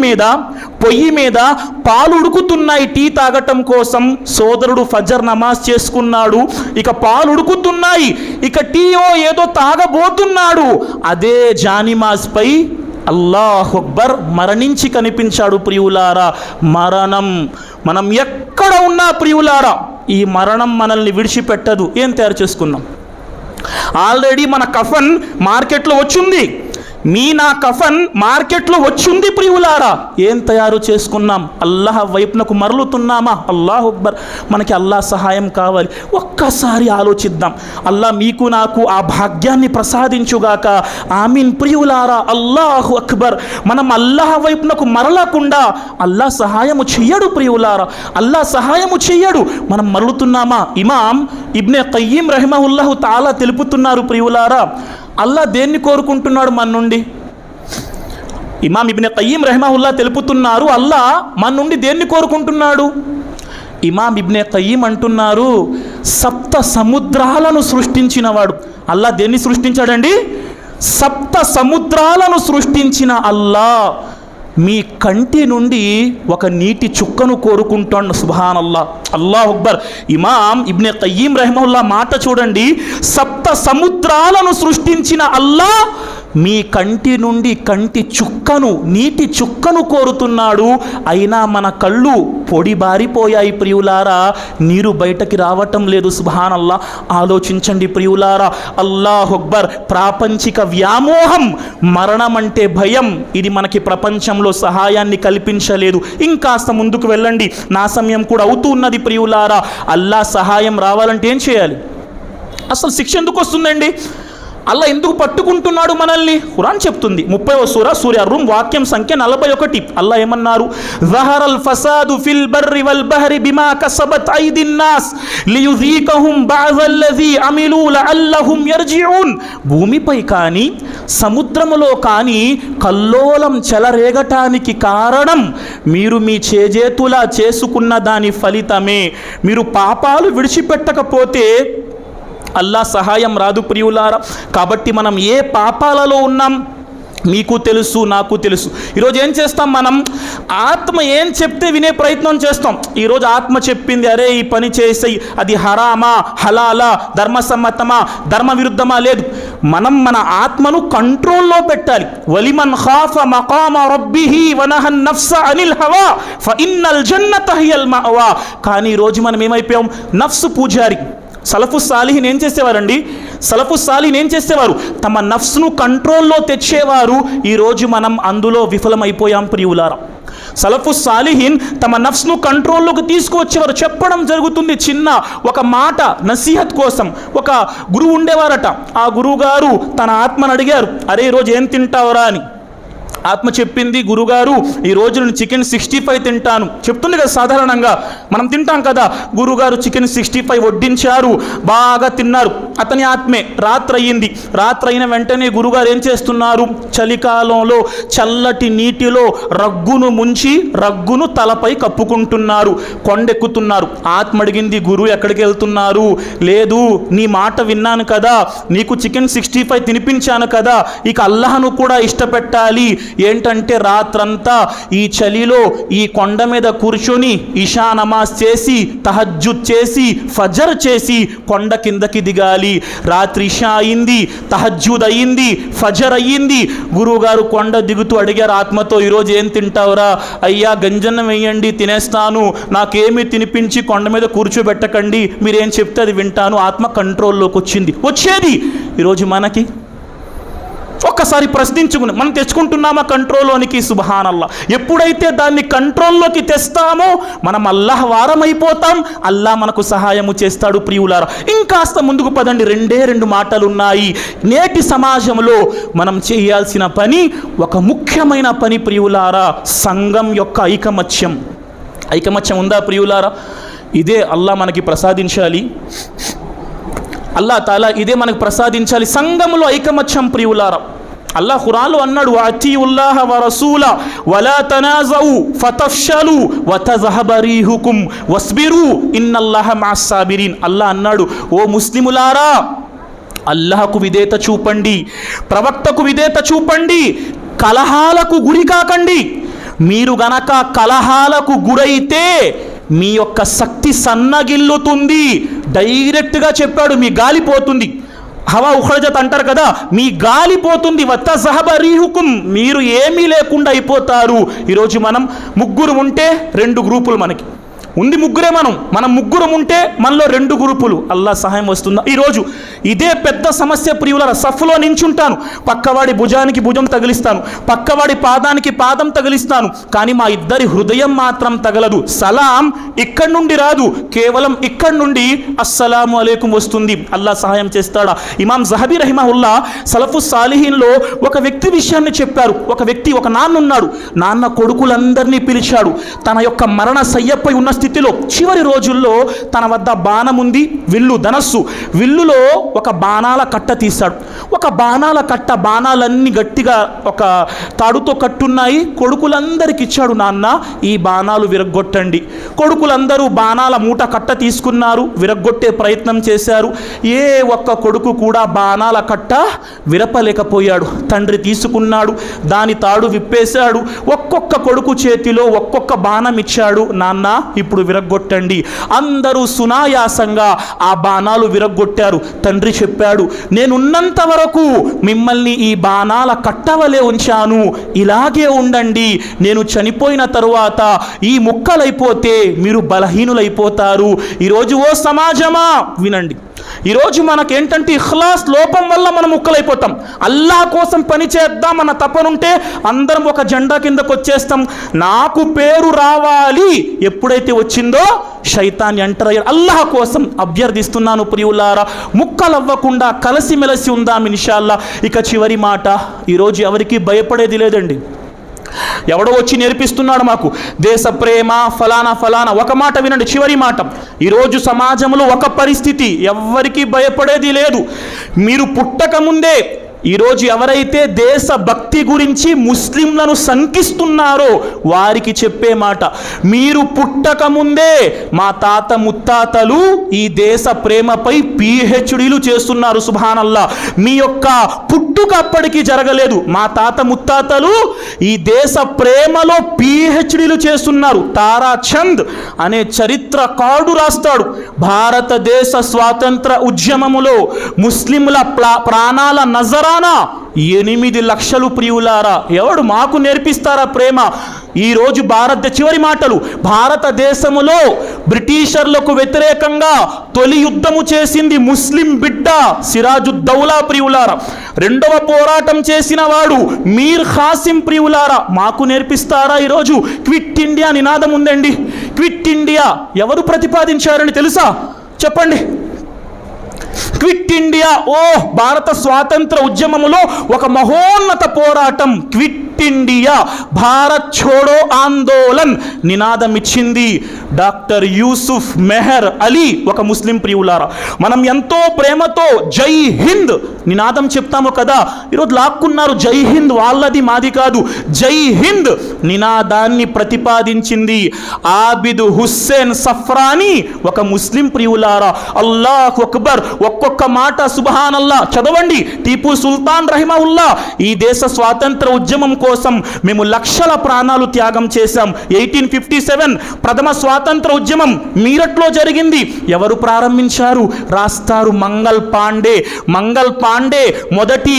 Speaker 1: మీద పాలు ఉడుకుతున్నాయి టీ తాగటం కోసం. సోదరుడు ఫజర్ నమాజ్ చేసుకున్నాడు, ఇక పాలు ఉడుకుతున్నాయి, ఇక టీయో ఏదో తాగబోతున్నాడు. అదే జానిమాజ్ పై అల్లాహు అక్బర్ మరణించి కనిపించాడు ప్రియులారా. మరణం. మనం ఎక్కడ ఉన్నా ప్రియులారా, ఈ మరణం మనల్ని విడిచిపెట్టదు. ఏం తయారు చేసుకున్నాం? ఆల్రెడీ మన కఫన్ మార్కెట్లో వచ్చింది. నా కఫన్ మార్కెట్లో వచ్చింది ప్రియులారా. ఏం తయారు చేసుకున్నాం? అల్లాహ్ వైపునకు మరలుతున్నామా? అల్లాహు అక్బర్. మనకి అల్లాహ్ సహాయం కావాలి. ఒక్కసారి ఆలోచిద్దాం. అల్లాహ్ మీకు నాకు ఆ భాగ్యాన్ని ప్రసాదించుగాక. ఆమీన్ ప్రియులారా. అల్లాహు అక్బర్. మనం అల్లాహ్ వైపునకు మరలకుండా అల్లాహ్ సహాయము చెయ్యడు ప్రియులారా. అల్లాహ్ సహాయము చెయ్యడు. మనం మరలుతున్నామా? ఇమాం ఇబ్నే ఖయ్యీం రహిమహుల్లాహు తాలా తెలుపుతున్నారు ప్రియులారా, అల్లాహ్ దేన్ని కోరుకుంటున్నాడు మన నుండి? ఇమాం ఇబ్నే ఖయ్యీం రహిమహుల్లాహ్ తెలుపుతున్నారు, అల్లాహ్ మన నుండి దేన్ని కోరుకుంటున్నాడు? ఇమాం ఇబ్నే ఖయ్యీం అంటున్నారు, 7 సముద్రాలను సృష్టించినవాడు. అల్లాహ్ దేన్ని సృష్టించాడండి? 7 సముద్రాలను సృష్టించిన అల్లాహ్ మీ కంటి నుండి ఒక నీటి చుక్కను కోరుకుంటాడు. సుబ్హానల్లాహ్. అల్లాహు అక్బర్. ఇమాం ఇబ్నే ఖయ్యీం రహిమహుల్లాహ్ మాట చూడండి. 7 సముద్రాలను సృష్టించిన అల్లాహ్ మీ కంటి నుండి కంటి చుక్కను, నీటి చుక్కను కోరుతున్నాడు. అయినా మన కళ్ళు పొడి బారిపోయాయి ప్రియులారా, నీరు బయటకి రావటం లేదు. సుబ్హానల్లాహ్. ఆలోచించండి ప్రియులారా. అల్లాహు అక్బర్. ప్రాపంచిక వ్యామోహం, మరణం అంటే భయం, ఇది మనకి ప్రపంచంలో సహాయాన్ని కల్పించలేదు. ఇంకాస్త ముందుకు వెళ్ళండి, నా సమయం కూడా అవుతూ ఉన్నది ప్రియులారా. అల్లాహ్ సహాయం రావాలంటే ఏం చేయాలి? అసలు శిక్ష ఎందుకు వస్తుందండి? అల్లాహ్ ఎందుకు పట్టుకుంటున్నాడు మనల్ని? ఖురాన్ చెప్తుంది 30వ సూర రూమ్ వాక్యం సంఖ్య 41. అల్లాహ్ ఏమన్నారు? జహరల్ ఫసాదు ఫిల్ బర్రి వల్ బహరి బిమా కసబత్ ఐదిన్ నాస్ లియుజీకహుం బఅదల్లజీ అమిలు లఅల్లహుం యర్జిఊన్. భూమిపై కానీ సముద్రములో కానీ కల్లోలం చెలరేగటానికి కారణం మీరు మీ చేజేతులా చేసుకున్న దాని ఫలితమే. మీరు పాపాలు విడిచిపెట్టకపోతే అల్లాహ్ సహాయం రాదు ప్రియులారా. కాబట్టి మనం ఏ పాపాలలో ఉన్నాం? మీకు తెలుసు, నాకు తెలుసు. ఈరోజు ఏం చేస్తాం మనం? ఆత్మ ఏం చెప్తే వినే ప్రయత్నం చేస్తాం. ఈరోజు ఆత్మ చెప్పింది, అరే ఈ పని చేసేయి, అది హరామా, హలాలా, ధర్మసమ్మతమా, ధర్మ విరుద్ధమా, లేదు. మనం మన ఆత్మను కంట్రోల్లో పెట్టాలి. వలిమన్ ఖాఫ మకామ రబ్బిహి వనహన్ నఫ్స అనిల్ హవా ఫఇన్నల్ జన్నత హియల్ మఅవా. కానీ ఈరోజు మనం ఏమైపోయాం? నఫ్సు పూజారి. సలఫు సాలిహీన్ ఏం చేసేవారండి? సలఫు సాలిహీన్ ఏం చేసేవారు? తమ నఫ్స్ను కంట్రోల్లో తెచ్చేవారు. ఈరోజు మనం అందులో విఫలమైపోయాం ప్రియులారా. సలఫు సాలిహీన్ తమ నఫ్స్ను కంట్రోల్లోకి తీసుకువచ్చేవారు. చెప్పడం జరుగుతుంది చిన్న ఒక మాట నసీహత్ కోసం. ఒక గురువు ఉండేవారట. ఆ గురువు గారు తన ఆత్మను అడిగారు, అరే ఈరోజు ఏం తింటావురా అని. ఆత్మ చెప్పింది, గురుగారు ఈరోజు నేను చికెన్ 65 తింటాను. చెప్తుంది కదా, సాధారణంగా మనం తింటాం కదా. గురుగారు చికెన్ 65 వడ్డించారు, బాగా తిన్నారు. అతని ఆత్మే. రాత్రి అయ్యింది. రాత్రి అయిన వెంటనే గురుగారు ఏం చేస్తున్నారు? చలికాలంలో చల్లటి నీటిలో రగ్గును ముంచి రగ్గును తలపై కప్పుకుంటున్నారు, కొండెక్కుతున్నారు. ఆత్మ అడిగింది, గురువు ఎక్కడికి వెళ్తున్నారు? లేదు, నీ మాట విన్నాను కదా, నీకు చికెన్ 65 తినిపించాను కదా, ఇక అల్లాహను కూడా ఇష్టపెట్టాలి. ఏంటంటే రాత్రంతా ఈ చలిలో ఈ కొండ మీద కూర్చొని ఇషా నమాజ్ చేసి, తహజ్జుద్ చేసి, ఫజర్ చేసి కొండ కిందకి దిగాలి. రాత్రి ఇషా అయింది, తహజ్జుద్ అయ్యింది, ఫజర్ అయ్యింది. గురువుగారు కొండ దిగుతూ అడిగారు ఆత్మతో, ఈరోజు ఏం తింటావురా? అయ్యా గంజన్నం వేయండి, తినేస్తాను, నాకేమీ తినిపించి కొండ మీద కూర్చోబెట్టకండి, మీరేం చెప్తే అది వింటాను. ఆత్మ కంట్రోల్లోకి వచ్చేది. ఈరోజు మనకి ఒక్కసారి ప్రశ్నించుకుని మనం తెచ్చుకుంటున్నామా కంట్రోల్లోనికి? సుబ్హానల్లాహ్. ఎప్పుడైతే దాన్ని కంట్రోల్లోకి తెస్తామో మనం అల్లాహ్ వారమైపోతాం. అల్లాహ్ మనకు సహాయము చేస్తాడు ప్రియులారా. ఇంకాస్త ముందుకు పదండి. రెండు మాటలు ఉన్నాయి. నేటి సమాజంలో మనం చేయాల్సిన పని, ఒక ముఖ్యమైన పని ప్రియులారా, సంఘం యొక్క ఐకమత్యం. ఐకమత్యం ఉందా ప్రియులారా? ఇదే అల్లాహ్ మనకి ప్రసాదించాలి. అల్లాహ్ తాలా ఇదే మనకు ప్రసాదించాలి. సంఘంలో ఐకమత్యం ప్రియులారా. అల్లాహ్ ఖురాన్లో అన్నాడు, అతీయుల్లాహ వ రసూల వలా తనాజౌ ఫతఫ్షలు వతజ్హబ రీహుకుం వస్బిరు ఇన్నల్లాహ మఅస్ సాబిరీన్. అల్లాహ్ అన్నాడు, ఓ ముస్లిములారా, అల్లాహకు విధేయత చూపండి, ప్రవక్తకు విధేయత చూపండి, కలహాలకు గురి కాకండి. మీరు గనక కలహాలకు గురైతే మీ యొక్క శక్తి సన్నగిల్లుతుంది. డైరెక్ట్గా చెప్పాడు, మీ గాలి పోతుంది. హవా ఉఖరజత్ అంటారు కదా, మీ గాలి పోతుంది. వతజ్హబ రీహుకుం, మీరు ఏమీ లేకుండా అయిపోతారు. ఈరోజు మనం ముగ్గురు ఉంటే 2 గ్రూపులు మనకి ఉంది. మనం ముగ్గురం ఉంటే మనలో 2 గ్రూపులు. అల్లాహ్ సహాయం వస్తుందా? ఈరోజు ఇదే పెద్ద సమస్య ప్రియులారా. సఫ్లో నించుంటాను, పక్కవాడి భుజానికి భుజం తగిలిస్తాను, పక్కవాడి పాదానికి పాదం తగిలిస్తాను, కానీ మా ఇద్దరి హృదయం మాత్రం తగలదు. సలాం ఇక్కడి నుండి రాదు, కేవలం ఇక్కడి నుండి అస్సలాము అలైకుం వస్తుంది. అల్లాహ్ సహాయం చేస్తాడా? ఇమాం జహబీ రహిమహుల్లా సలఫు సాలిహీన్లో ఒక వ్యక్తి విషయాన్ని చెప్పారు. ఒక నాన్న ఉన్నాడు. నాన్న కొడుకులందరినీ పిలిచాడు. తన యొక్క మరణ శయ్యపై ఉన్న స్థితిలో చివరి రోజుల్లో తన వద్ద బాణం ఉంది, విల్లు, ధనస్సు. విల్లులో ఒక బాణాల కట్ట తీశాడు. ఒక బాణాల కట్ట, బాణాలన్నీ గట్టిగా ఒక తాడుతో కట్టున్నాయి. కొడుకులందరికి ఇచ్చాడు, నాన్న ఈ బాణాలు విరగ్గొట్టండి. కొడుకులందరూ బాణాల మూట కట్ట తీసుకున్నారు, విరగ్గొట్టే ప్రయత్నం చేశారు. ఏ ఒక్క కొడుకు కూడా బాణాల కట్ట విరపలేకపోయాడు. తండ్రి తీసుకున్నాడు, దాని తాడు విప్పేశాడు. ఒక్కొక్క కొడుకు చేతిలో ఒక్కొక్క బాణం ఇచ్చాడు. నాన్న ఇప్పుడు విరగ్గొట్టండి. అందరూ సునాయాసంగా ఆ బాణాలు విరగ్గొట్టారు. తండ్రి చెప్పాడు, నేనున్నంత వరకు మిమ్మల్ని ఈ బాణాల కట్టవలే ఉంచాను, ఇలాగే ఉండండి. నేను చనిపోయిన తరువాత ఈ ముక్కలైపోతే మీరు బలహీనులైపోతారు. ఈరోజు ఓ సమాజమా వినండి, ఈరోజు మనకేంటంటే ఇఖ్లాస్ లోపం వల్ల మనం ముక్కలైపోతాం. అల్లాహ్ కోసం పని చేద్దామన్న తపనుంటే అందరం ఒక జెండా కిందకు వచ్చేస్తాం. నాకు పేరు రావాలి ఎప్పుడైతే వచ్చిందో శైతాన్ ఎంటర్ అయ్యాడు. అల్లాహ్ కోసం అభ్యర్థిస్తున్నాను ప్రియులారా, ముక్కలవ్వకుండా కలిసిమెలిసి ఉందాం ఇన్షాల్లా. ఇక చివరి మాట, ఈరోజు ఎవరికి భయపడేది లేదండి. ఎవడో వచ్చి నేర్పిస్తున్నాడు మాకు దేశ ప్రేమ ఫలానా. ఒక మాట వినండి, చివరి మాట. ఈరోజు సమాజంలో ఒక పరిస్థితి, ఎవ్వరికి భయపడేది లేదు. మీరు పుట్టక ముందే ఈరోజు ఎవరైతే దేశభక్తి గురించి ముస్లింలను శంకిస్తున్నారో వారికి చెప్పే మాట, మీరు పుట్టక ముందే మా తాత ముత్తాతలు ఈ దేశ ప్రేమపై పిహెచ్డీలు చేస్తున్నారు. సుబ్హానల్లా, మీ యొక్క పుట్టుక అప్పటికి జరగలేదు, మా తాత ముత్తాతలు ఈ దేశ ప్రేమలో పిహెచ్డీలు చేస్తున్నారు. తారాచంద్ అనే చరిత్రకారుడు రాస్తాడు, భారతదేశ స్వాతంత్ర ఉద్యమములో ముస్లింల ప్రాణాల నజరానా 8 లక్షలు ప్రియులారా. ఎవడు మాకు నేర్పిస్తారా ప్రేమ? ఈరోజు చివరి మాటలు, భారతదేశములో బ్రిటిషర్లకు వ్యతిరేకంగా తొలి యుద్ధము చేసింది ముస్లిం బిడ్డ సిరాజుద్దౌలా ప్రియులారా. రెండవ పోరాటం చేసిన వాడు మీర్ ఖాసిం ప్రియులారా. మాకు నేర్పిస్తారా? ఈరోజు క్విట్ ఇండియా నినాదం ఉందండి. క్విట్ ఇండియా ఎవరు ప్రతిపాదించారని తెలుసా? చెప్పండి. క్విట్ ఇండియా, భారత స్వాతంత్ర ఉద్యమములో ఒక మహోన్నత పోరాటం క్విట్ ఇండియా, భారత్ ఛోడో ఆందోళన్ నినాదం ఇచ్చింది డాక్టర్ యూసుఫ్ మెహర్ అలీ, ఒక ముస్లిం ప్రియులారా. మనం ఎంతో ప్రేమతో జై హింద్ నినాదం చెప్తాము కదా, ఈరోజు లాక్కున్నారు జై హింద్, వాళ్ళది మాది కాదు. జై హింద్ నినాదాన్ని ప్రతిపాదించింది ఆబిద్ హుస్సేన్ సఫ్రానీ, ఒక ముస్లిం ప్రియులారా. అల్లాహు అక్బర్, ఒక్కొక్క మాట సుబ్హానల్లా చదవండి. టీపు సుల్తాన్ రహిమహుల్లా, ఈ దేశ స్వాతంత్ర ఉద్యమం కోసం మేము లక్షల ప్రాణాలు త్యాగం చేశాం. 1857 ప్రథమ స్వాతంత్ర ఉద్యమం మీరట్లో జరిగింది. ఎవరు ప్రారంభించారు? రాస్తారు మంగల్ పాండే మొదటి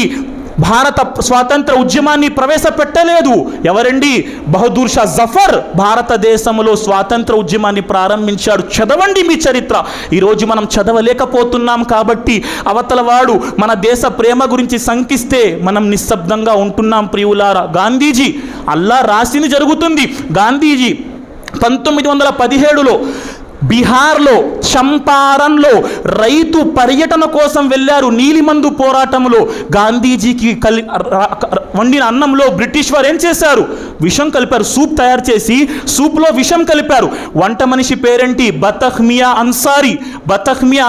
Speaker 1: భారత స్వాతంత్ర ఉద్యమాన్ని ప్రవేశపెట్టలేదు. ఎవరండి? బహదూర్ షా జఫర్ భారతదేశంలో స్వాతంత్ర ఉద్యమాన్ని ప్రారంభించాడు. చదవండి మీ చరిత్ర. ఈరోజు మనం చదవలేకపోతున్నాం కాబట్టి అవతల వాడు మన దేశ ప్రేమ గురించి శంకిస్తే మనం నిశ్శబ్దంగా ఉంటున్నాం ప్రియులారా. గాంధీజీ, అల్లా రాసింది జరుగుతుంది. గాంధీజీ 1917లో బీహార్లో చంపారన్లో రైతు పర్యటన కోసం వెళ్ళారు. నీలిమందు పోరాటంలో గాంధీజీకి వండిన అన్నంలో బ్రిటిష్ వారు ఏం చేశారు? విషం కలిపారు. సూప్ తయారు చేసి సూప్లో విషం కలిపారు. వంట మనిషి పేరేంటి? బతఖ్మియా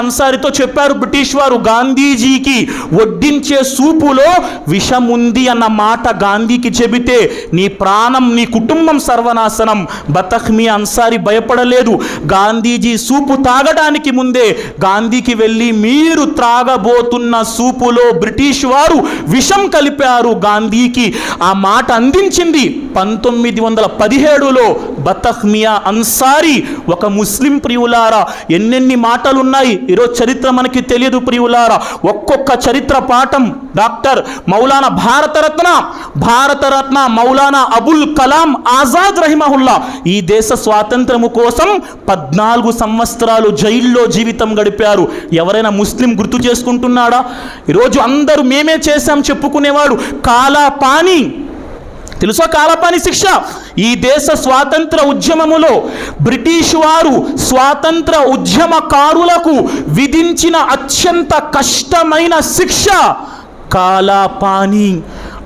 Speaker 1: అన్సారీతో చెప్పారు బ్రిటిష్ వారు, గాంధీజీకి వడ్డించే సూపులో విషం ఉంది అన్న మాట గాంధీకి చెబితే నీ ప్రాణం, నీ కుటుంబం సర్వనాశనం. బతఖ్మియా అన్సారీ భయపడలేదు. గాంధీజీ సూపు తాగడానికి ముందే గాంధీకి వెళ్ళి, మీరు త్రాగబోతున్న సూపులో బ్రిటిష్ వారు విషం కలిపారు, గాంధీకి ఆ మాట అందించింది. 1917లో బతఖ్మియా అన్సారీ, ఒక ముస్లిం ప్రియులారా. ఎన్నెన్ని మాటలున్నాయి, ఈరోజు చరిత్ర మనకి తెలియదు ప్రియులారా. ఒక్కొక్క చరిత్ర పాఠం డాక్టర్ మౌలానా భారతరత్న మౌలానా అబుల్ కలాం ఆజాద్ రహిమహుల్లా ఈ దేశ స్వాతంత్రము కోసం 14 సంవత్సరాలు జైల్లో జీవితం గడిపారు. ఎవరైనా ముస్లిం గుర్తు చేసుకుంటున్నాడా? ఈరోజు అందరూ మేమే చేశాం చెప్పుకునేవాడు. కాలాపాని తెలుసా? కాలాపాని శిక్ష ఈ దేశ స్వాతంత్ర ఉద్యమములో బ్రిటిష్ వారు స్వాతంత్ర ఉద్యమకారులకు విధించిన అత్యంత కష్టమైన శిక్ష కాలాపాని.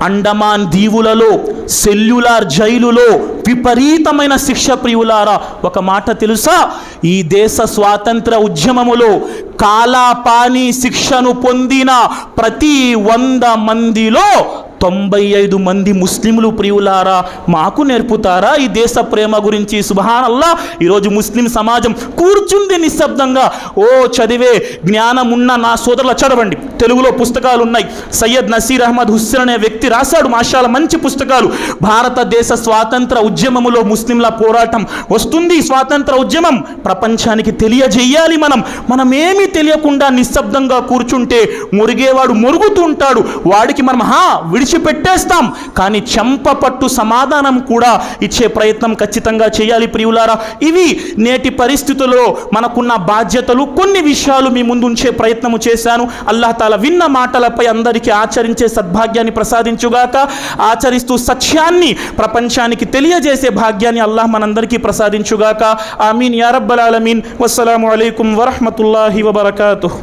Speaker 1: అండమాన్ దీవులలో సెల్యులార్ జైలులో విపరీతమైన శిక్ష ప్రియులారా. ఒక మాట తెలుసా? ఈ దేశ స్వాతంత్ర ఉద్యమములో కాలాపాని శిక్షను పొందిన ప్రతి 100 మందిలో 95 మంది ముస్లింలు ప్రియులారా. మాకు నేర్పుతారా ఈ దేశ ప్రేమ గురించి? సుబ్హానల్లా. ఈరోజు ముస్లిం సమాజం కూర్చుంది నిశ్శబ్దంగా. చదివే జ్ఞానం ఉన్న నా సోదరుల చదవండి, తెలుగులో పుస్తకాలు ఉన్నాయి. సయ్యద్ నసీర్ అహ్మద్ హుస్సేన్ అనే వ్యక్తి రాశాడు మాషాల్లా మంచి పుస్తకాలు. భారతదేశ స్వాతంత్ర ఉద్యమములో ముస్లింల పోరాటం వస్తుంది. స్వాతంత్ర ఉద్యమం ప్రపంచానికి తెలియజేయాలి. మనమేమీ తెలియకుండా నిశ్శబ్దంగా కూర్చుంటే మురిగేవాడు మురుగుతుంటాడు. వాడికి మనం విడిచిపెట్టేస్తాం. కానీ చెంపపట్టు సమాధానం కూడా ఇచ్చే ప్రయత్నం ఖచ్చితంగా చేయాలి ప్రియులారా. ఇవి నేటి పరిస్థితుల్లో మనకున్న బాధ్యతలు. కొన్ని విషయాలు మీ ముందు ఉంచే ప్రయత్నము చేశాను. అల్లాహ్ తాలా విన్న మాటలపై అందరికీ ఆచరించే సద్భాగ్యాన్ని ప్రసాదించుగాక. ఆచరిస్తూ సత్యాన్ని ప్రపంచానికి తెలియజేసే భాగ్యాన్ని అల్లాహ్ మనందరికీ ప్రసాదించుగాక. ఆమీన్ యా రబ్బల్ ఆలమీన్. వస్సలాము అలైకుం వరహ్మతుల్లాహి వబరకాతుహ్.